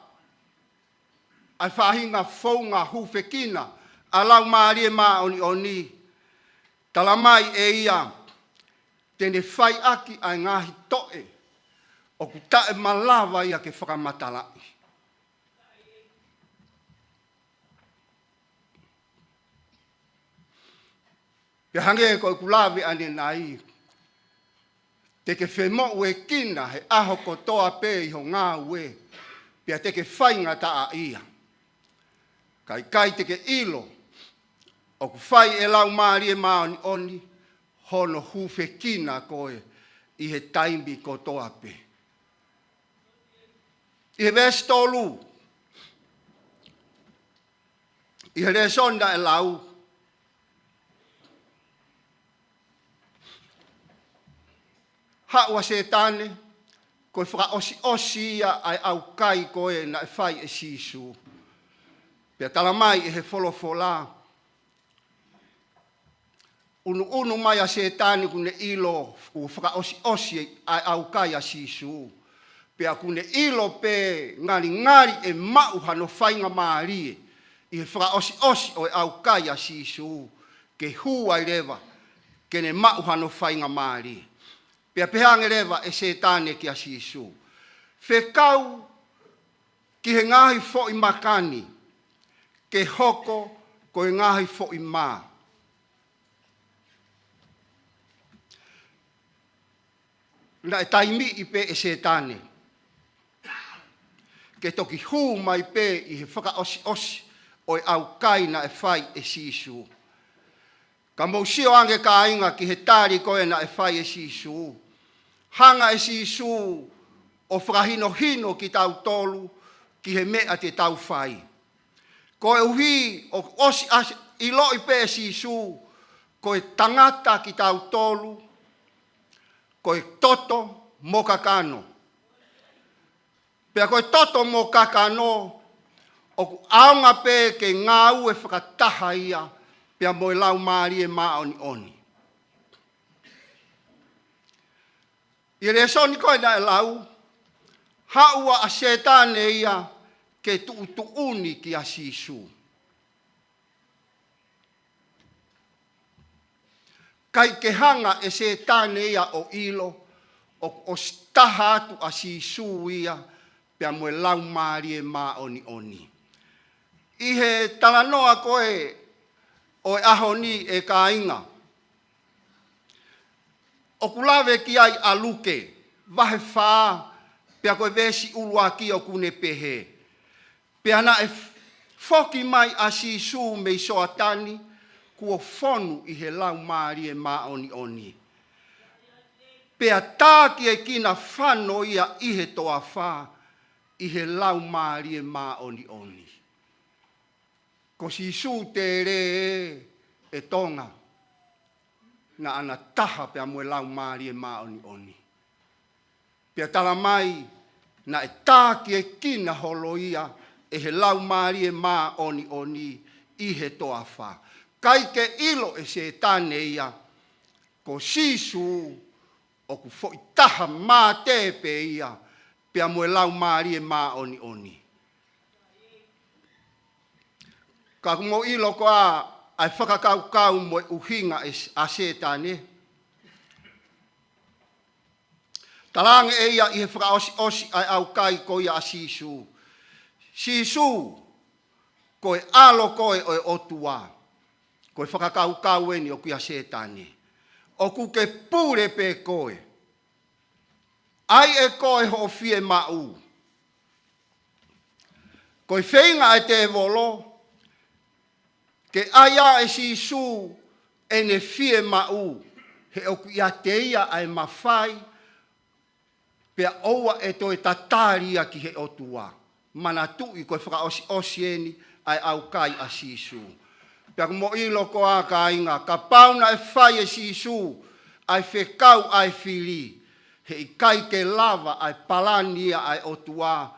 whahinga whaunga huwhekina, a Lavengamalie ma oni, tala mai e ia, tene whai aki ai ngahi toe, o ku tae malawa ia ke whakamatalai. Pea hange koe kulawe ane nai, te ke whemo ue kina he aho kotoa pē i ho ngā ue, pea te ke whainga ta a ia. Kai te ke ilo, o ku whai e Lavengamalie ma oni, hono huwhekina koe i he taimi kotoa pē. I he vestolu, i he resonda e lau, haua setane, koe whakaosi ia ai Aukai koe na e whai e sisu. Pea tala mai e he wholofola. Unu mai a setane kune ilo u whakaosi ai Aukai a sisu. Pea kune ilo pe ngari e mau hano Lavengamalie. I he whakaosi o e Aukai a sisu. Ke hua i rewa, ke ne mau hano Lavengamalie. Pea pehange rewa e setane ki a sisu. Whekau ki he ngahi fo i makani, ke hoko ko e ngahi fo i mā. Na e taimi i pe e setane. Ke toki hū mai pe i he whakaosi o e Aukai na e whai e sisu. Ka mausio ange ka inga ki he tāri koe na e whai e sisu. Hanga e sisu o whakahino ki tau tolu ki he mea te tau whai. Ko e uhi o osi i loi pe e sisu, ko e tangata ki tau tolu, ko e toto mo kakano. Pea ko e toto mo kakano, o ku aunga pe ke ngā ue whakataha ia, pea mo e Lavengamalie ma oni. I resoni koe na e lau, haua a setane ia ke tuuni ki a sisu. Kai ke hanga e setane ia o ilo, o staha atu a sisu ia, pea mo e Lavengamalie ma oni. I he talanoa koe o e ahoni e ka inga. O kulawe ki ai aluke, vahe whaa, pea koe vesi ulua ki o kune pehe. Pea na Foki mai a sisu me soatani, kua fonu i he lau maari e maoni oni. Pea tāki e kina whano ia i he toa whā, i he lau maari e maoni oni. Ko sisu te re e Tonga, na ana taha pea mue lau maari e maoni oni. Pea tala mai, na e tāki e kina holo ia, e he lau maari e maoni oni, i he toa whā. Kai ke ilo e se tane ia, ko sisu o ku fo taha mā te pe ia, pea mue lau maari e maoni oni. Ka kumo ilo ko ai whakakau mo uhinga a se tane. Talange e ia i he whakaosi ai Aukai ko ia a sisu. Sisu, koe alo koe o e otua. Koe whakakau eni o kuia se tane. O ku ke pure pe koe. Ai e koe ho fie mau. Koe whenga e te volo, ke aia e sisu e ne fie mau, he oku ia te ia ai mawhai, pea oua e toi tataria ki he otua. Mana tui koe whakaosi eni ai Aukai a sisu. Pea mo ilo ko a ka inga, ka pauna e whai e sisu, ai whekau ai whiri, he i kai ke lava ai palania ai otua,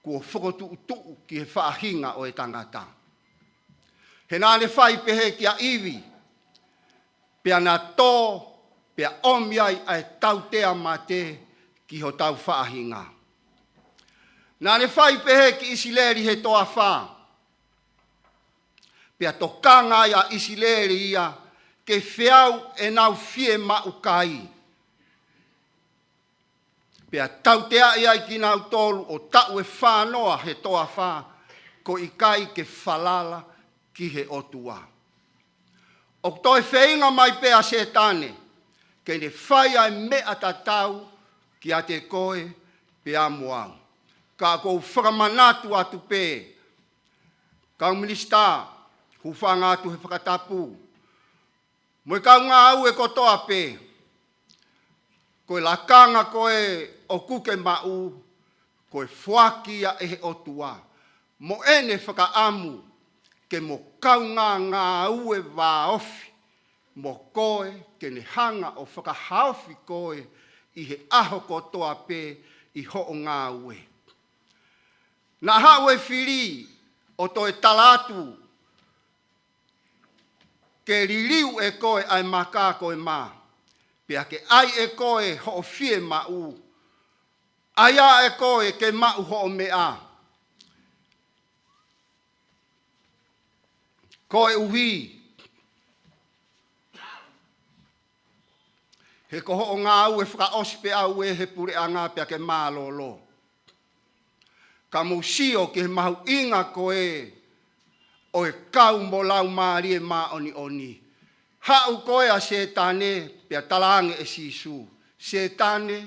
kua whakotu utu ki he whaahinga o e tangata. He nāne whai pehe ki a iwi, pea nā tō, pea omiai ai tautea mate ki ho tau whaahinga. Nāne whai pehe ki isileri he toa whā, pea tokanga ia isileri ia, ke whiau e nau fie maukai. Pea tautea ia i ki nau tolu o tau e whānoa he toa whā, ko i kai ke whalala ki he otua. O toi whainga mai pea se tane, ke ne whai ai mea tatau ki a te koe pea muang. Ka kou whakamanatu atu pē, kau minista, hu whanga atu he Okatopa. Moe kau ngā au e kotoa pē, koe lakanga koe o kuke mau, koe whakia e he otua. Mo ene whakaamu, ke mo kau ngā au e wā ofi, mo koe ke ne hanga o whakahaofi koe i he aho kotoa pē i ho o ngā ue. Nā hau e whiri o toi talatu, ke ririu e koe ai maka koe mā, pea ke ai e koe ho o fie mau, ai a e koe ke mau ho o mea. Koe uhi, he koho o ngā au e whakaospe au e he pure a ngā pea ke mālolo. Ka musio ke he mahu inga koe o e kau mo lau maari e maoni oni. Hau koe a se tane pea talange e sisu. Se tane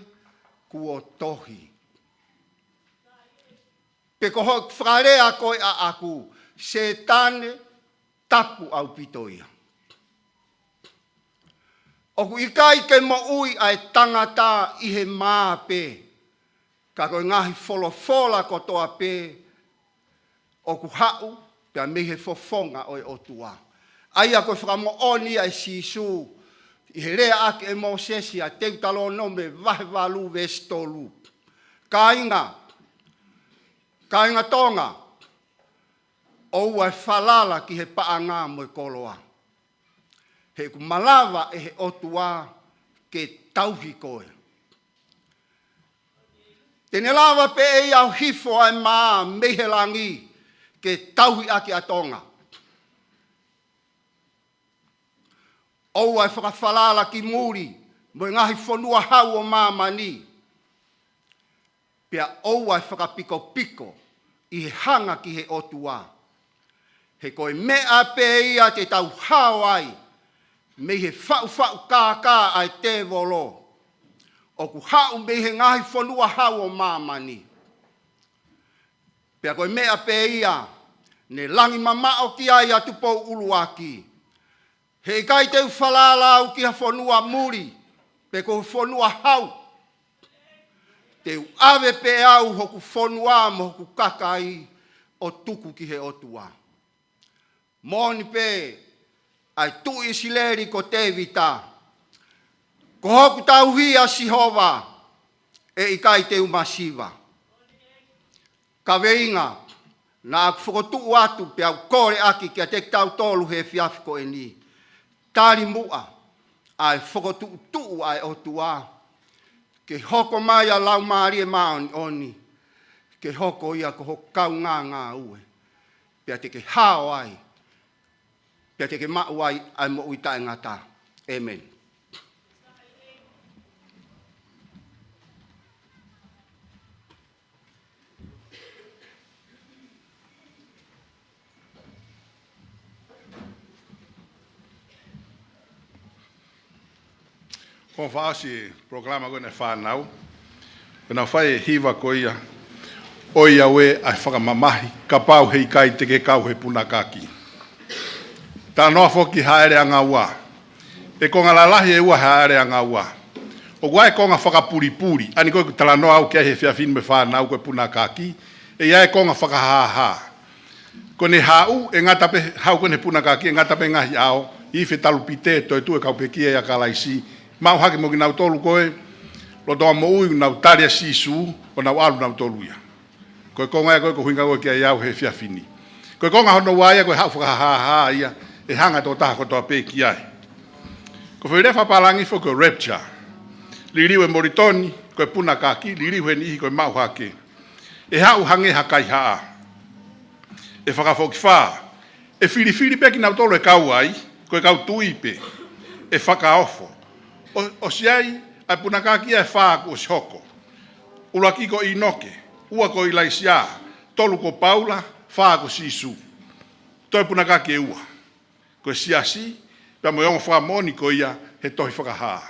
kuo tohi. Pe koho whakarea koe a aku. Se tane tapu au pitoia. Oku ikai ke mo ui ai tangata i he maa pe. Ka koe ngahi wholofola kotoa pe. Oku hau pea mehe fofonga o e otua. Aia koe whakamo oni ai sisu. I he rea ake e Mosesi a teu talo no me vahe walu vestolu. Kainga Tonga. O ai falala ki he paanga mo e koloa. He ku malawa e he otua ke tauhi koe. Tene lava pe e au hifo ai maa mehelangi ke tauhi ake a Tonga. O ai whakawhalala ki muri mo e ngahi whanua hau o maa mani. Pea o ai whakapiko piko i he hanga ki he otua. He koe mea pe ia te tau hawai, me he whau kā ai te volo. O ku hau me he ngahi whanua hau o mamani. Pea koe mea pe ia, Ne langi mamao ki ai atu pou uluaki. He kai teu whalalau ki ha whanua muri, pe ko whanua hau. Teu ave pe au hoku whanua mo hoku kakai o tuku ki he otua. Moni pe, ai tu isileri ko te vita. Ko hoku tau hia sihova, e ikai teu masiva. Ka veinga, na aku whakotu atu pe au kore aki kia te tau tolu he fiafi ko e ni. Tari mua, ai whakotu tuu ai otua. Ke hoko mai a lau maari e maoni oni. Ke hoko ia ko hokau ngā ue. Pea te ke hao ai. Pea te ke mau ai ai mo uita e ngata. Amen. Ko faasi programa ko ne whanau. Kona whai hiva ko ia. Oia we ai whakamamahi. Ka pau hei kai te ke kau he punakaki. Tā noa whoki haere a ngā ua. E konga lalahi e ua haere a ngā ua. O guai konga whakapuripuri. Ani koe tala noa au kia he whiawhinu me whanau koe punakaki. E ia e konga whakahaha. Ko ne hau e ngatape hau ko ne punakaki e ngatape ngahi ao. I whi talupite toi tu e kaupekia e a Kalaisi. Mau hake mo ki nau tolu koe, lo toa mo ui nau taria sisu, o nau alu nau tolu ia. Koe konga e koe ko huinga koe kia iau he whiawhini. Koe konga hono waia koe hau whakahaha ia, e hanga tō taha ko toa pē ki ai. Ko whirefa palangi fo koe rapture. Liriu e moritoni, koe punakaki, liriu e nihi koe mau hake. E hau hange hakai haa. E whakafoki whaa. E whiri peki nau tolu e kau ai, koe kau tuipe. E whakaofo. O siai, ai punakaki e whaa ko shoko. Ulaki ko inoke, ua ko ilaisia, tolu ko paula, whaa ko sisu. Toi punakaki e ua. Ko siasi, pia mo yongo whaa moni ko ia, he tohi whakahaa.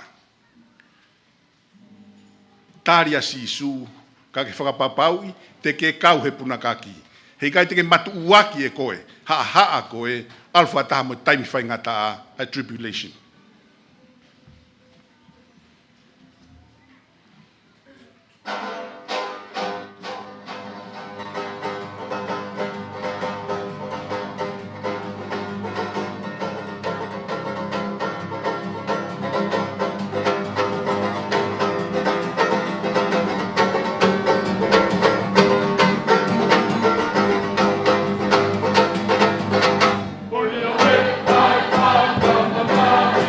Taria sisu, kake whakapapaui, te ke kau he punakaki. Hei kai te ke matu uaki e koe, haa koe, alfa taha mo taimi whaingata a tribulation. For the way I found the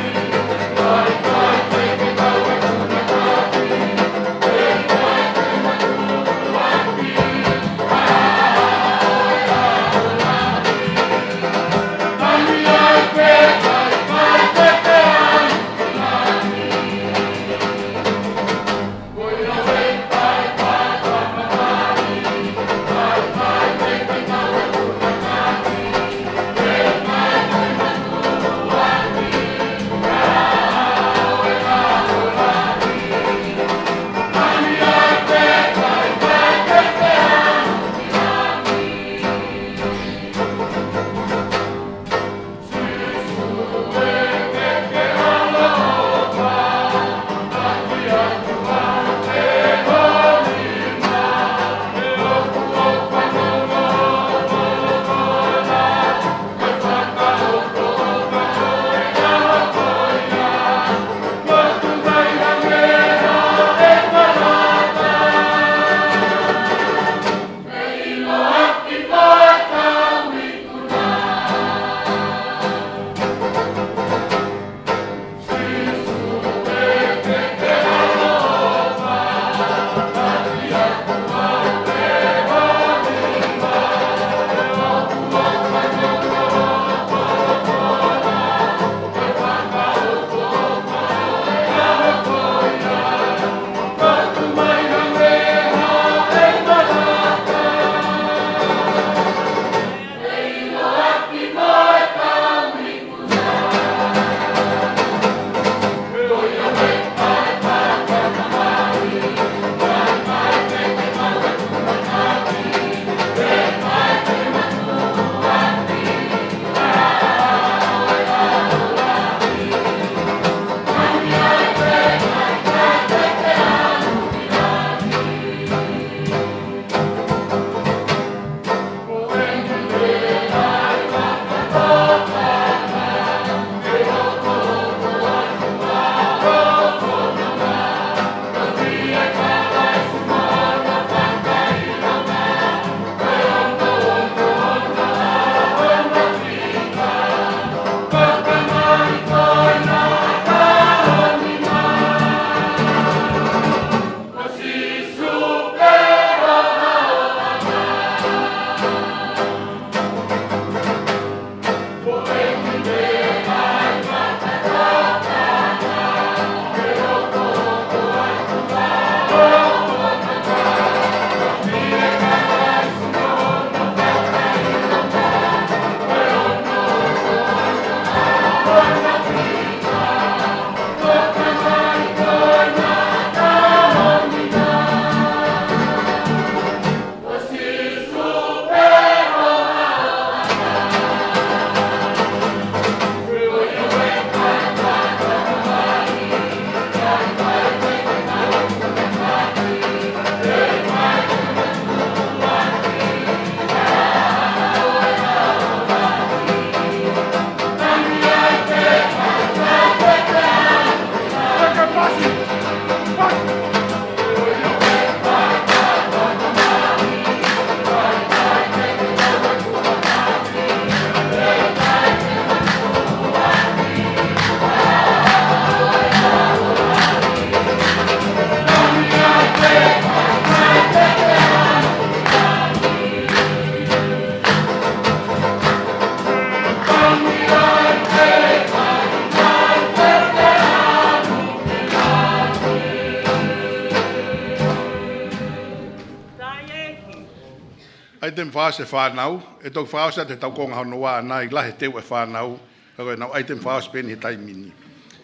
tem fase whanau, e tau whaosa te tau konga honoa nai lahe teu e whanau, koe nau ai tem whaos peni he taimini.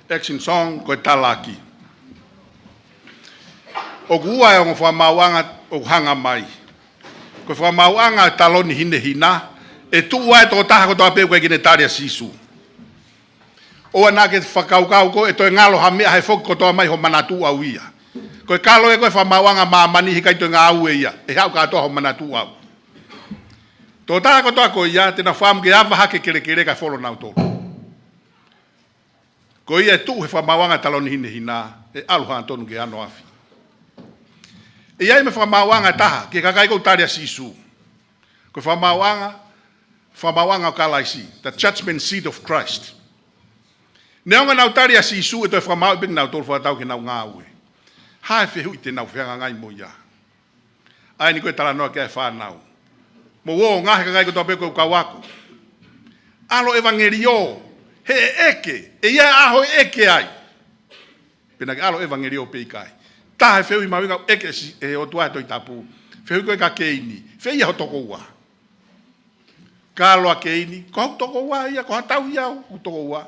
Action song, koe talaki. O kua e ongo whamauanga o hanga mai. Koe whamauanga e taloni hine hina, e tua e tō taha ko toa peu koe kine taria sisu. O ana ke whakaukau ko e toi ngalo hamea he whok ko toa mai ho manatu au ia. Koe kalo e koe whamauanga maamani hikai toi ngā au e ia, e hau katoa ho manatu au. Tō taha ko toa ko ia, tena whamu ke awa hake kere kere kai wholo nau tōru. Ko ia e tu he whamauanga taloni hine hina, e aluha tonu ke ano afi. E iai me whamauanga taha, ke kakai kou taria sisu. Ko whamauanga o Kalaisi, the judgment seat of Christ. Neonga nau taria sisu e toi whamau i ping nau tōru whatau ke nau ngā ue. Hae whehu i te nau whianga ngai mo ia. Ai ni koe tala noa kia e whanau. Mo wo ngahe kakai ko toa peko u kawako. Alo evangelio, he eke, e ia aho eke ai. Pena ke alo evangelio peikai. Tahe whehu i mawinga eke e o tuae toi tapu. Whehu koe ka keini, whei ia ho toko ua. Ka aloa keini, ko hau toko ua ia, ko hatau ia ho toko ua.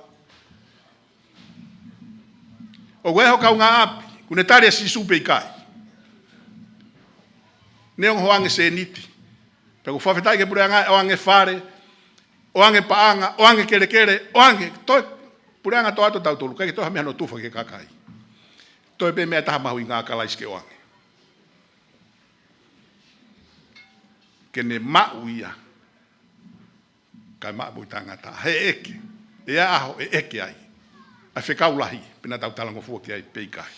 O weho kau ngā api, kune taria sisu peikai. Neong hoange se niti. Peko whawhetai ke pure angai, oange whare, oange paanga, oange kere kere, oange, toi, pure anga to ato tau tolu, kai ke toha mea no tufa ke kakai. Toi pe mea taha mahu i ngā Kalaisi ke oange. Ke ne mau ia, kai maa bui tangata, he eke, e aho e eke ai. Ai whekau lahi, pina tau talango fua ki ai peikai.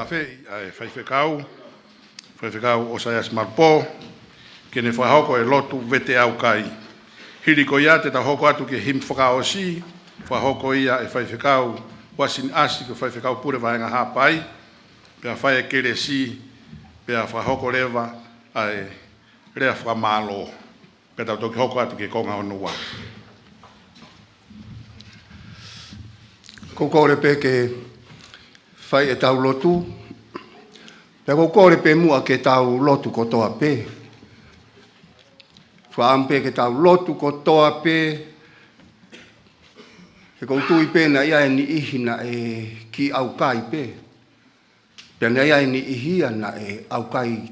whawhi, ai whaiwhekau o Siasi Marpo, ke ne whahoko e lotu vete Aukai. Hiri ko ia te hoko atu ke him whakao si, whahoko ia e whaiwhekau wasin asi ke whaiwhekau pure vahenga hapai, pia whai e kere si, pia whahoko lewa, ai rea whamalo, pia tau toki hoko atu ke konga honua. Ko kore pe ke whai e tau lotu, pia ko kore pe mua ke tau lotu ko toa pe. Whaampe ke tau lotu ko toa pe, he koutui pēna ia e ni ihina e ki Aukai pe. Pēna ia e ni ihia na e Aukai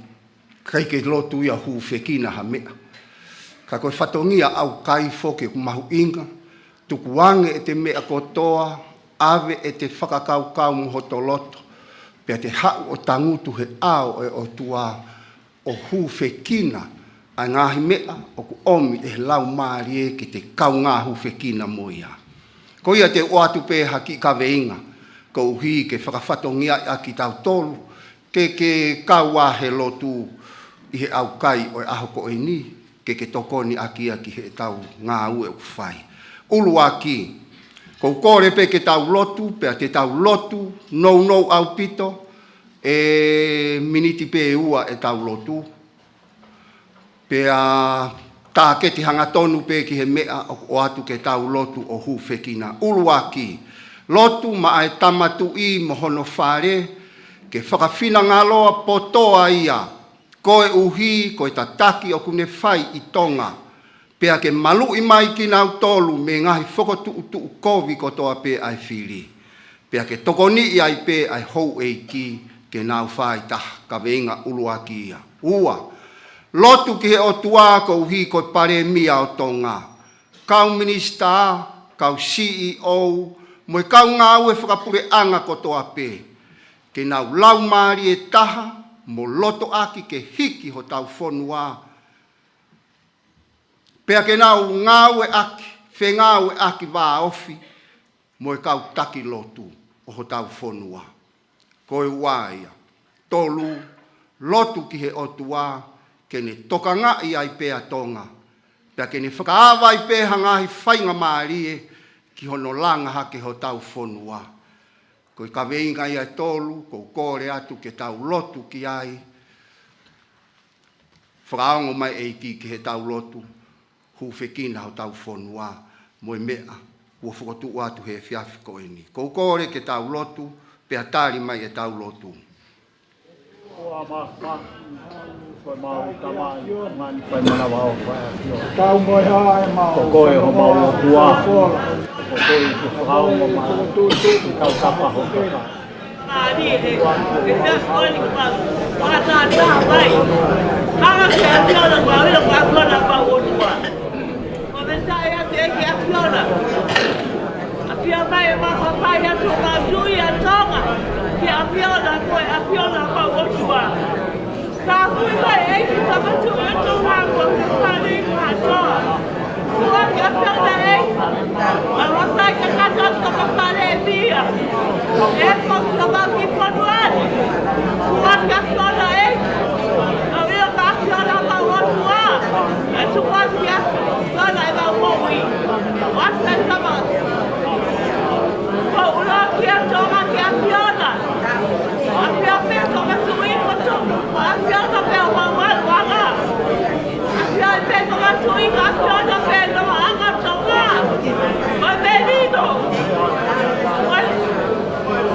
kai ke lotu ia hu whekina ha mea. Ka koe whatongia Aukai whoke mahu inga, tukuange e te mea kotoa, ave e te whakakaukau muhoto loto, pia te hau o tangutu he ao e o tua o hu whekina, ai ngahi mea o ku omi e lau maari e ki te kau ngā hu whekina moia. Ko ia te oatu pe haki ka veinga, ko uhi ke whakawhatongia a ki tau tolu, ke kau a he lotu i he Aukai o e aho ko e ni, ke tokoni aki ki he tau ngā ue u whai. Ulu aki, ko kore pe ke tau lotu, pe te tau lotu, nou au pito, e miniti pe ua e tau lotu, pe tā ke te hanga tonu pe ki he mea o atu ke tau lotu o hu whekina. Ulu aki, lotu ma ai tamatu i mohono whare, ke whakawhina ngaloa potoa ia, koe uhi, koe tataki o kune whai i Tonga, pea ke malu i mai ki nau tolu me ngahi whakotu kovi kotoa pe ai whiri. Pea ke tokoni i ai pe ai hou e ki ke nau whai taha ka veinga ulu aki ia. Ua, lotu ki he o tua ko uhi koe pare mia o Tonga. Kau minista, kau CEO, moi kau ngā ue whakapure anga kotoa pe. Ke nau lau maari e taha, mo loto aki ke hiki ho tau whonua. Pea ke nau ngā ue aki, whe ngā ue aki wā ofi, moi kau taki lotu o ho tau whonua. Koe waia, tolu, lotu ki he o tua, ke ne toka ngā i ai pēa Tonga. Pea ke ne whakaawai pēha ngahi whainga maarie ki hono langa hake ho tau whonua. Koe ka veinga i ai tolu, ko kore atu ke tau lotu ki ai. Whakaongo mai eiki ki he tau lotu, hu whekina ho tau whonua, moe mea, kua whakotu atu he whiawhi ko eni. Ko kore ke tau lotu, pea tāri mai e tau lotu. Tau moi hae mau. Koe ho mau o tua. Koe ku whakao mo maa. Kau kapa ho kapa. Ari e te skoli pa. Pata ta vai. Kala ke afiona kwa wile kwa afiona kwa o tua. Ko vesa e ate e ke afiona. Apia mai e maka pai atu ka tui a Tonga. Ke afiona koe afiona kwa o tua. Ka kui mai e ki tamatu e tonga kwa ke pari kwa toa. Kua ke afiona e. Ma wakai ke katoto ka pare e via. E kong sabang ki ponuani. Kua ke afiona e. A wila ka afiona kwa o tua. E tukua ki afiona e ma uowi. Wasta e sabang. Ko ulo ki a tonga ki afiona. Apia pe tonga sui ko tonga. Afiona pe o wanga. Apia pe tonga sui ka afiona pe no anga tonga. Ma menino.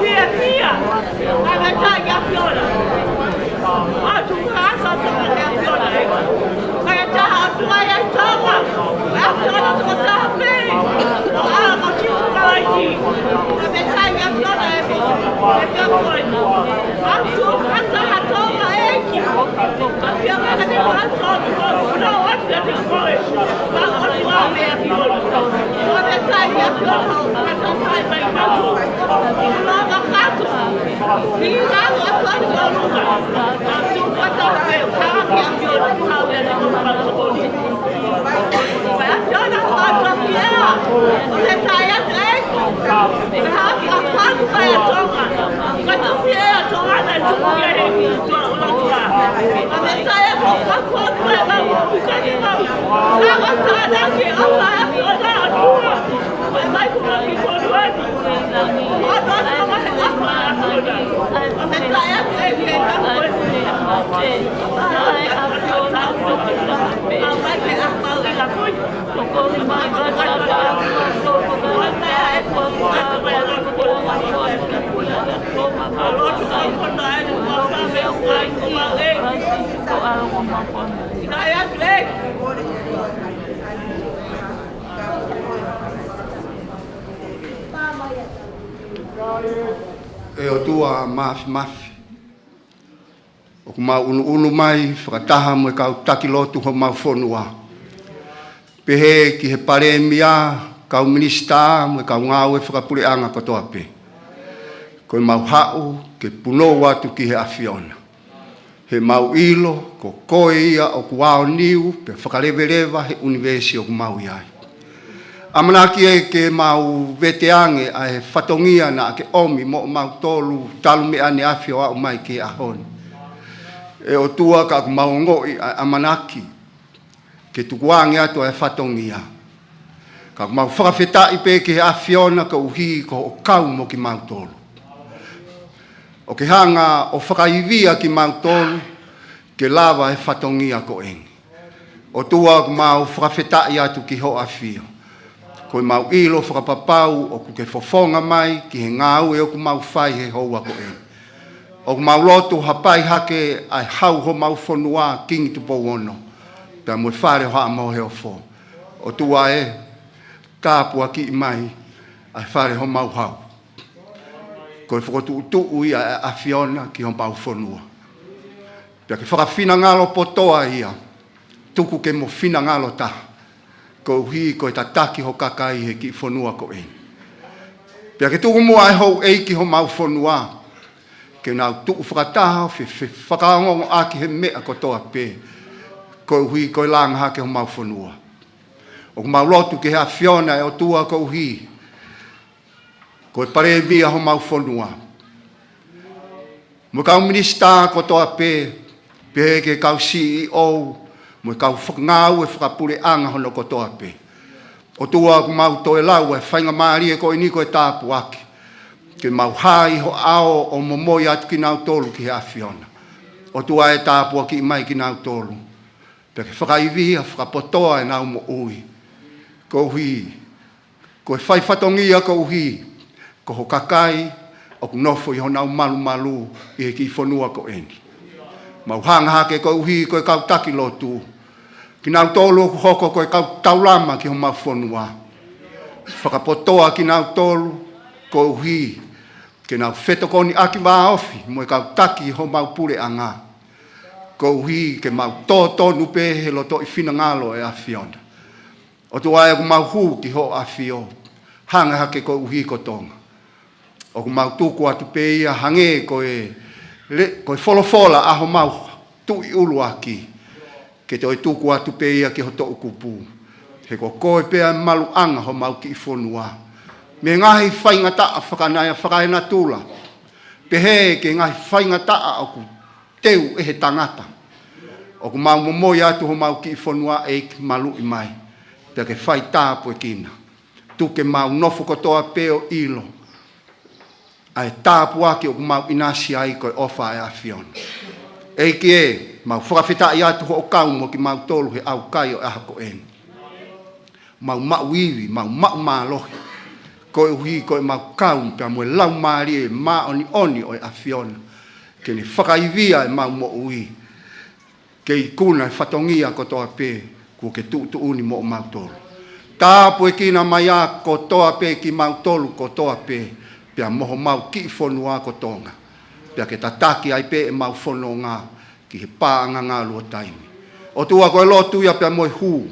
Fia. Aga tai afiona. Atu casa tonga ki afiona. Kaya taha atua e tonga. Afiona tonga taha pe. Aga kitu Kalaisi. Aga tai afiona e po. E pia koe. Atu casa hatonga eki. Apia kaka te koe tonga. No, atu te koe. Ina ya tue. E o tua mafi. O ku mau unu mai whakataha mo e kau taki lotu ho mau whonua. Pehe ki he pare mia, kau minista mo e kau ngau e whakapure anga katoa pe. Koe mau hau ke puno watu ki he awhiona. He mau ilo, ko koe ia o ku wao niu, pe whakarewereva he universi o ku mau iai. Amanaki e ke mau vete ange a he whatongia na ke omi mo mau tolu talu me ane awhio au mai ke ahoni. E o tua ka ku mau ngoi a amanaki ke tukuange atu a he whatongia. Ka ku mau whakawhetai pe ke he awhiona ka uhi ko o kau mo ki mau tolu. O ke hanga o whakaivia ki mau tolu ke lava he whatongia ko engi. O tua ku mau whakawhetai atu ki ho awhio. Koe mau ilo whakapapau o ku ke fofonga mai ki he ngāu e o ku mau whai he houa ko e. O ku mau lotu hapai hake ai hau ho mau whonua kingi tupo wono. Pea mui whare hoa mo he o fo. O tua e tāpua ki mai ai whare ho mau hau. Koe whakotu utu ia a Fiona ki ho mau whonua. Pea ke whakawhina ngalo potoa ia. Tuku ke mo whina ngalo taha. Ko hi ko ta taki ho kakai he ki whonua ko e. Pea ke tuku mua e hou e ki ho mau whonua. Ke nau tuku whakataha whakaongo aki he mea ko toa pe. Ko hui ko langa hake ho mau whonua. O mau lotu ke hea Fiona e o tua ko hi. Ko pare bia ho mau whonua. Mo kau minista ko toa pe. Pe ke kau CEO. Mo kau whakangau e whakapure anga hono ko toa pe. O tua ku mau toe lau e Lavengamalie ko iniko e tāpu aki. Ke mau hai ho ao o momoi atu ki nau tolu ki hea Fiona. O tua e tāpu aki mai ki nau tolu. Peke whakaivia, whakapotoa e nau mo ui. Ko hui, ko e whai whatongia ko hui. Ko ho kakai, o ku nofo i ho nau malu malu i he ki whonua ko eni. Mau hanga hake ko hui ko e kau taki lotu. Ki nau tolu ku hoko ko e kau taulama ki ho mau whonua. Whakapotoa ki nau tolu ko hui. Ki nau whetokoni aki wā ofi mo e kau taki ho mau pure anga. Ko hui ke mau tō nupe he loto i whina ngalo e a Fiona. O tu aia ku mau hu ki ho a Fio. Hanga hake ko hui ko Tonga. O ku mau tuku atu pe ia hange ko e wholofola a ho mau tu i ulu aki. Ke te oi tuku atu pe ia ki ho to ukupu. He ko koe pea malu anga ho mau ki i whonua. Me ngahi whaingataa whakanaya whakaena tula. Pe he ke ngahi whaingataa o ku teu e he tangata. O ku mau momoi atu ho mau ki i whonua e ki malu i mai. Pea ke whai tāpu e kina. Tu ke mau nofu kotoa peo ilo. Ai tāpu aki o ku mau inasi ai koe ofa e a Fiona. E ki e, mau whakawhetai atu ho o kau mo ki mau tolu he Aukai o aha ko eni. Mau iwi, mau mālohi. Koe hui koe mau kau pia mo e lau maari e maa oni o e a Fiona. Ke ni whakaivia e mau mo ui. Ke i kuna e whatongia kotoa pe kua ke tu uni mo o mau tolu. Tāpu e kina mai a kotoa pe ki mau tolu kotoa pe. Pia moho mau ki whonua ko Tonga. Pia ke tataki ai pe e mau whono ngā ki he pāanga ngā lua taimi. O tua koe lotu ia pia moe hū.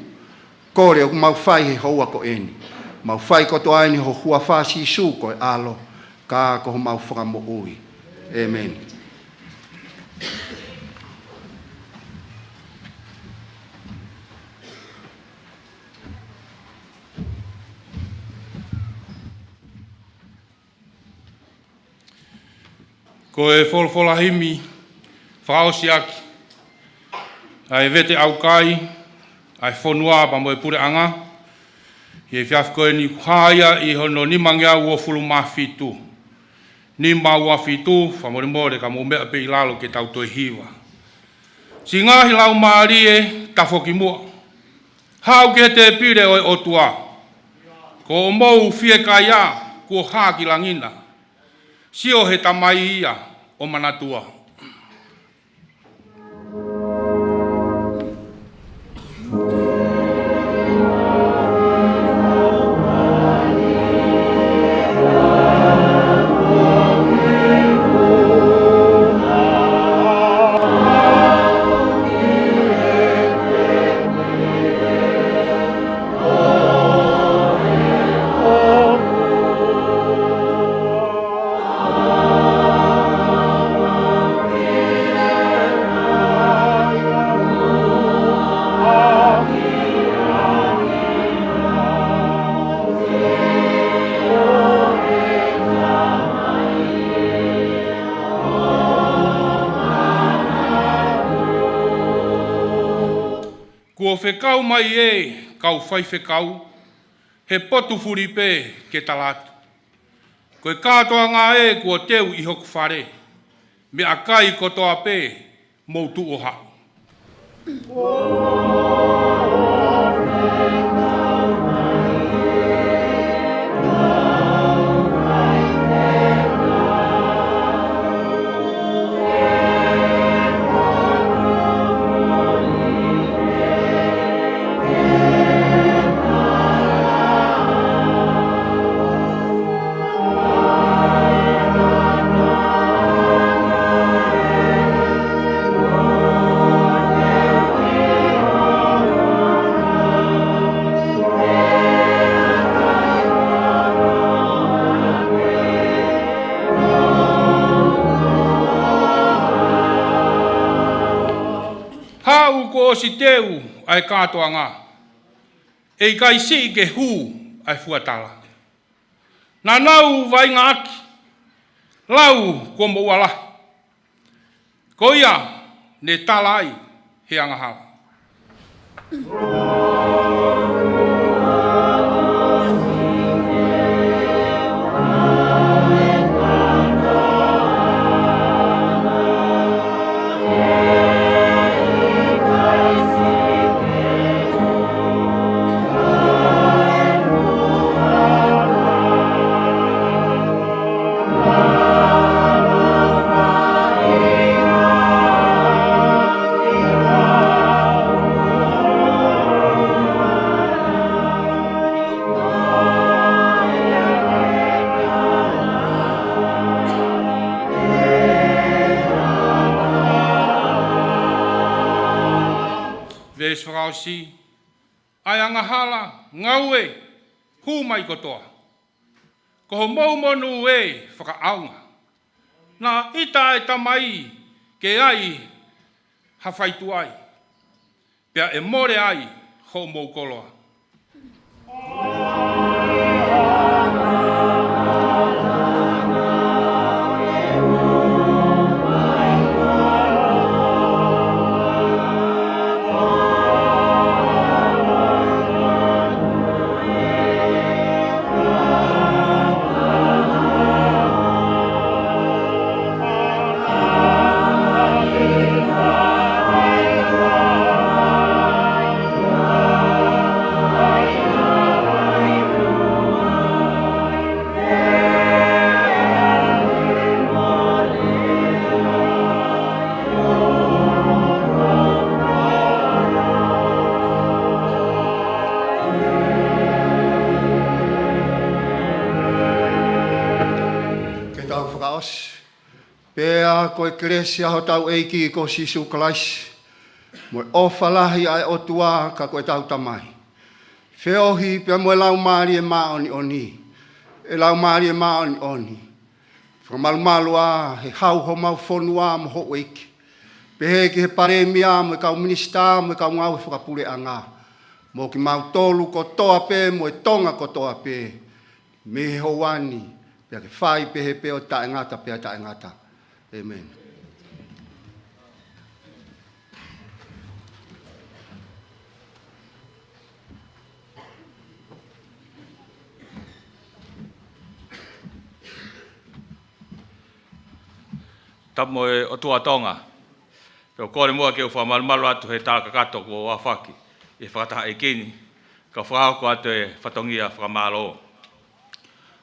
Kore o mau whai he houa ko eni. Mau whai koto aini ho hua whasi su koe alo. Ka ko mau whakamo ui. Amen. Ko e wholwhola himi, whaosi aki. Ai vete Aukai, ai whonua pa mo e pure anga. He whiaf koe ni kuhaya i hono ni mangia ua fulu mawhitu. Ni ma ua whitu, whamore more ka mo mea pe ilalo ke tau toi hiwa. Si ngahi lau maari e tafoki mua. Hau ke te pire oi otua. Ko o mou fie ka ia, kua haki langina. Sio he tamai ia o manatua. Kua whekau mai e, kau whai whekau, he potu furipe ke talatu. Koe kātoa ngā e kua teu I hoku whare, me akai kotoa pe moutu o hau. Hau ko o si teu ai kātoa ngā. E kai si ke hu ai fuatala. Nā nau vai ngā aki. Lau ko mouala. Ko ia ne talai he angahala. Ves whakausi, ai angahala, ngaue, hu mai kotoa. Ko ho maumonu e whakaaunga. Nā ita e tamai ke ai hawhaitu ai. Pea e more ai ho moukoloa. Pea koe Kresia ho tau eiki ko Sisu Kalaisi. Moe ofalahi ai otua ka koe tau tamai. Whiohi pea moe lau maari e maoni oni. E lau maari e maoni oni. Whamalumalu a he hau ho mau whonua mo ho eiki. Pehe ki he paremia mo e kau minista mo e kau ngau e whakapure a ngā. Mo ki mau tolu ko toa pe mo e tonga ko toa pe. Me he hoani. Pea ke whai pehe pe o tae ngata pea tae ngata. Amen. Tapo e o tua Tonga. Peo kore mua ke u whamalumalu atu he tāka kato ko wawhaki. E whakataha e kini. Ka whahako atu e whatongia whakamalo.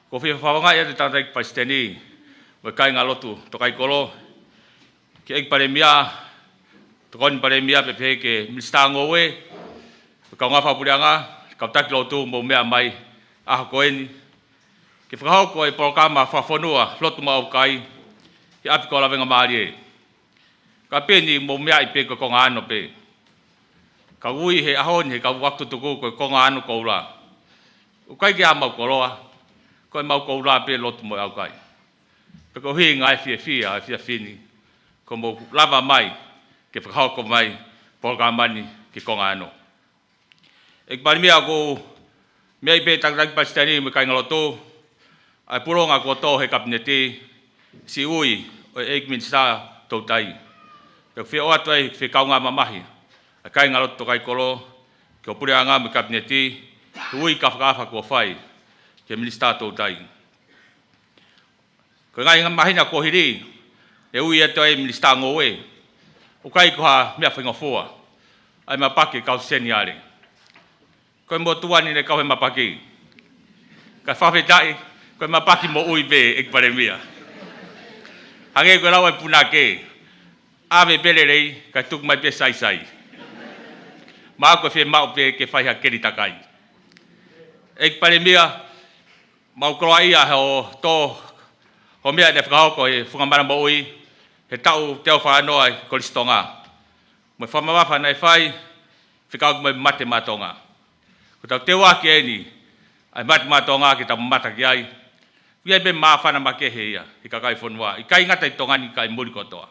Ko whia whawangai atu tātai paisteni. Mo kai ngā Lotu Tokaikolo. Ke ek paremia. Tokoni paremia pepe ke minista ngowe. Ka ngā whapureanga. Ka taki Lotu mo mea mai. Aho koeni. Ke whakahoko e programa Fakafonua. Lotu ma Aukai. Ke api ko Lavengamalie. Ka peni mo mea I pe ko ngā ano pe. Ka ui he ahoni he ka waktu tuku ko ngā ano ko ura. Ukai ke a mau koroa. Ko mau ko ura pe Lotu mo Aukai. Pe ko hui ngai fia fini. Ko mo lava mai. Ke whakahoko mai. Programani ki ko ngā ano. Ek pari mea ko mea I pe tak pastani me kai ngaloto. Ai puronga ko to he kabinete. Si ui o ek minsta tautai. Pe whia o atu ai whi kaunga mamahi. Kai ngalo Tokaikolo, ke opure anga me kabineti, ui ka whakafa kua whai, ke minista tō tai. Ko ngai Mahina ko hiri, e ui e toi minista ngoe, o kai koha mea whainga fua, ai mapake kau seni are. Koe mo tuani ne kau he mapake. Ka whawhetai, koe mapaki mo ui be ek pare mia. Hange koe lau e punake, ave pere rei, ka tuk mai pe sai sai. Maa koe whi mau pe ke whaiha keri takai. Ek pare mia, mau koroa ia ho tō, ho mea ne whakahoko e whangamara mo ui, he tau teo whaanoa i koristonga. Mo whamawafa nei whai, whikau mai mate matonga. Ko tau te waki e ni, ai mate matonga ki tau mata ki ai. Ia be mawhana ma ke heia, i kakai whanua. I kai ngata i tongani kai muri kotoa.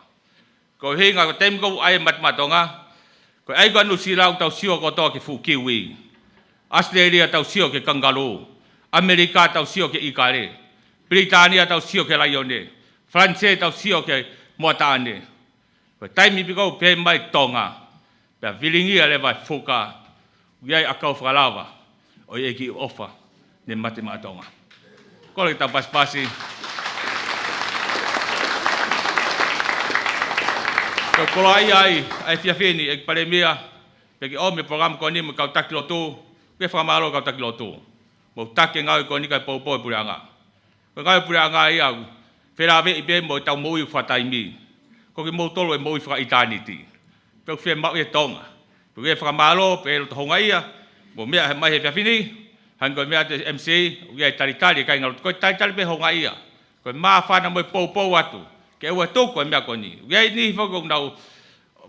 Ko hinga ko temi kou ai mate matonga, ko ai ko anu sirau tau sio kotoa ki fu kiwi. Australia tau sio ke kangaroo. Amerika tau sio ke ikare. Britania tau sio ke laione. France tau sio ke moataane. Ko taimi piko pe mai Tonga. Pea vilingia le vai fuka. Iai akau whakalawa. O eki ofa. Ne mate matonga. Kole ki tau paspasi. Ko kola ai fiafeni ek pare mea. Peki o me program ko ni mo kau taki Lotu. Ke whamalo kau taki Lotu. Mo take ngau ko ni kai popo pure anga. Ko ngau pure anga ia. Wherawe i be mo tau moui whataimi. Ko ki mo tolo e moui whaka eternity. Peo whea mau e Tonga. Peo e whakamalo, pe lo honga ia. Mo mea mai he whiawhini. Hanko mea te MC, ia e taritari kai ngalo. Ko taritari pe honga ia. Ko maa whana mo e pou atu. Ke ua tōku e mea koni. Ia e nihi whakong nau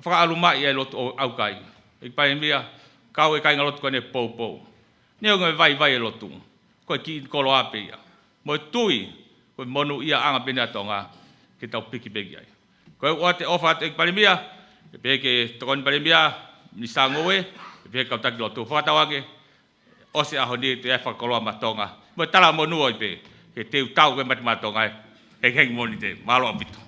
whakaaluma ia e lotu o Aukai. Ik pai mea, kau e kai ngalotu kone pou. Neo ngai vai e lotu. Ko e ki kolo ape ia. Mo e tui, ko e monu ia anga pene Tonga, ke tau piki peki ai. Ko e ua te ofa atu ik pai mea, e peke tokoni pai mea, ni sangoe, e peke kau taki Lotu whakatawake, ose aho ni te e whakoloa matonga. Mo e tala monu oi pe, ke teu tau ke mati matonga e. Heng moni te, malo apito.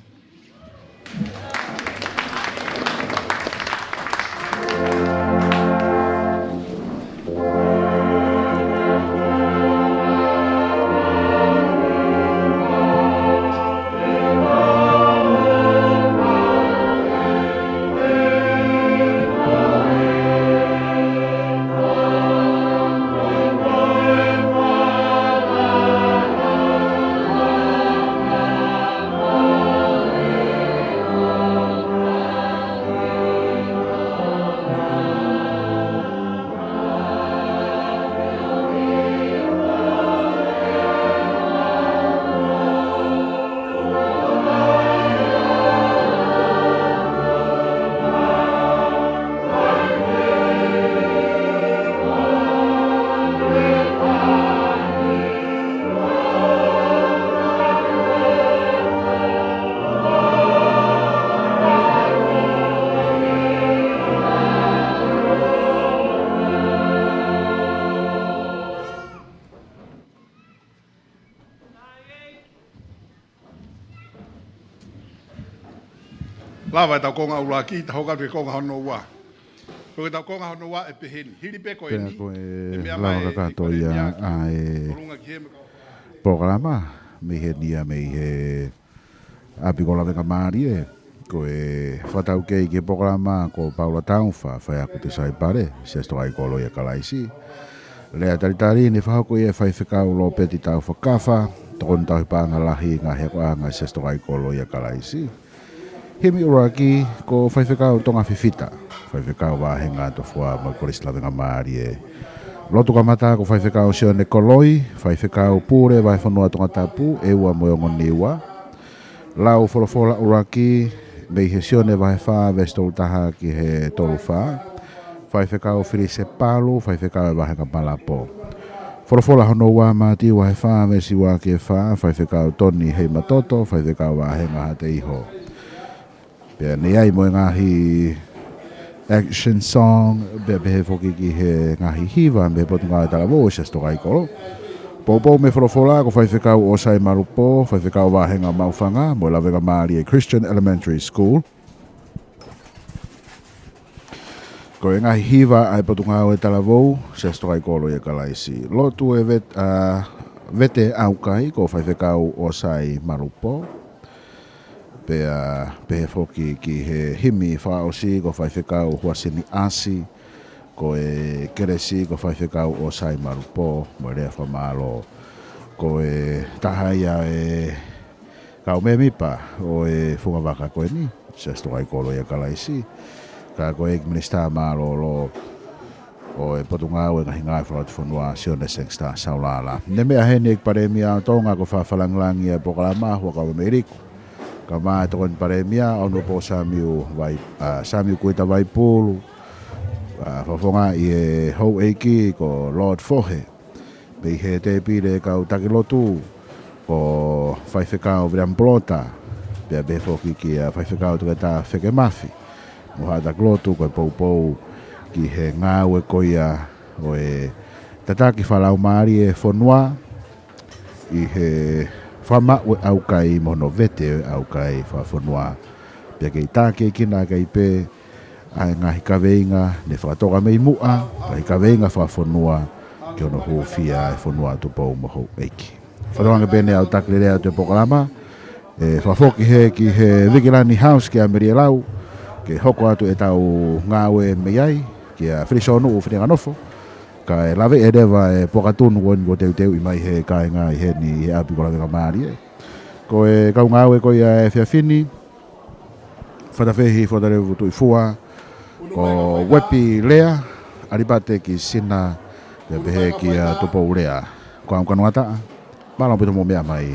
Lava e tau konga ula ki, ta hoka te konga hono ua. Ko e tau konga hono ua e peheni. Hiri pe ko e ni. E mea mai e kato ia ai programa me he nia me he api ko Lavengamalie ko e whatau kei ke programa ko Paula Taunfa whai aku te sai pare Siasi Tokaikolo ia Kalaisi. Lea taritari ni whahako ia whai whikau lo peti tau whakafa tokon tau hipanga lahi ngā heko anga Siasi Tokaikolo ia Kalaisi. Hemi uraki ko whaiwhekau tonga whiwhita. Whaiwhekau wāhenga to whua mai korisi Lavengamalie. Lotu kamata ko whaiwhekau sione koloi, whaiwhekau pure Whakafonua Tongatāpu, e ua moe ngoniwa. Lau wholofola uraki, mei he sione whaiwha vestou taha ki he tolu wha. Whaiwhekau whiri se palu, whaiwhekau e wāhenga palapo. Wholofola hono wā māti whaiwha vesi wā ki e wha, whaiwhekau toni hei matoto, whaiwhekau wāhenga ha te iho. Pea ni ai mo ngahi action song, pea pehe whoki ki he ngahi hiva, me potu ngā tala mo Siasi Tokaikolo. Popo me wholofola ko whaiwhekau o sai marupo, whaiwhekau wāhenga mauwhanga, mo Lavengamalie Christian Elementary School. Ko e ngahi hiva ai patunga o e talavou, se Tokaikolo e Kalaisi. Lotu e Vete Aukai, ko whaiwhekau o sai marupo. Pe foki ki he himi whaosi, ko whaiwhekau huasini asi, ko e keresi, ko whaiwhekau o sai marupo, mo rea whamalo. Ko e tahaia e kau me mipa o e whungawaka koe ni, se Tokaikolo e Kalaisi. Ka ko e minista malo o e potunga o e ngahi ngai Fakafonua sione sengsta saulala. Ne mea heni ek paremia o Tonga ko whawhalanglangi e pokalama hua kau Ameriku. Ka maa e tokon paremia ono po Samiu kuita Vaipulu. Whawhonga i e hou eiki ko Lord Fohe. Pei he te pire kau taki Lotu ko whaiwhekau Viramplota. Pea befoki ki a whaiwhekau tukata wheke mafi. Mohata Lotu koe poupou ki he ngau e koia o e tataki whalau maari e whanua i he whama o Aukai mono Vete Aukai whanua. Pea kei tāke kina kei pē ai ngahi kaweinga ne whakatoka mei mua kai kaweinga whanua ki ono huwhia e whanua tupou moho eiki. Whanawanga pēne au takirea te pokalama e whafoki he ki he Vigilani House ki a Merielau ke hoko atu e tau ngawe mei ai, ki a whirisonu o whiringanofo, ka e lawe e rewa e pokatunu woni ko teu i mai he kai ngai he ni he api ko Lavengamalie. Ko e kau ngawe ko ia e whiawhini, whatawhehi whatarewu tui fua, ko wepi lea, aripate ki sina, te pehe ki a tupou lea. Ko am kanuata, malang pito mo mea mai,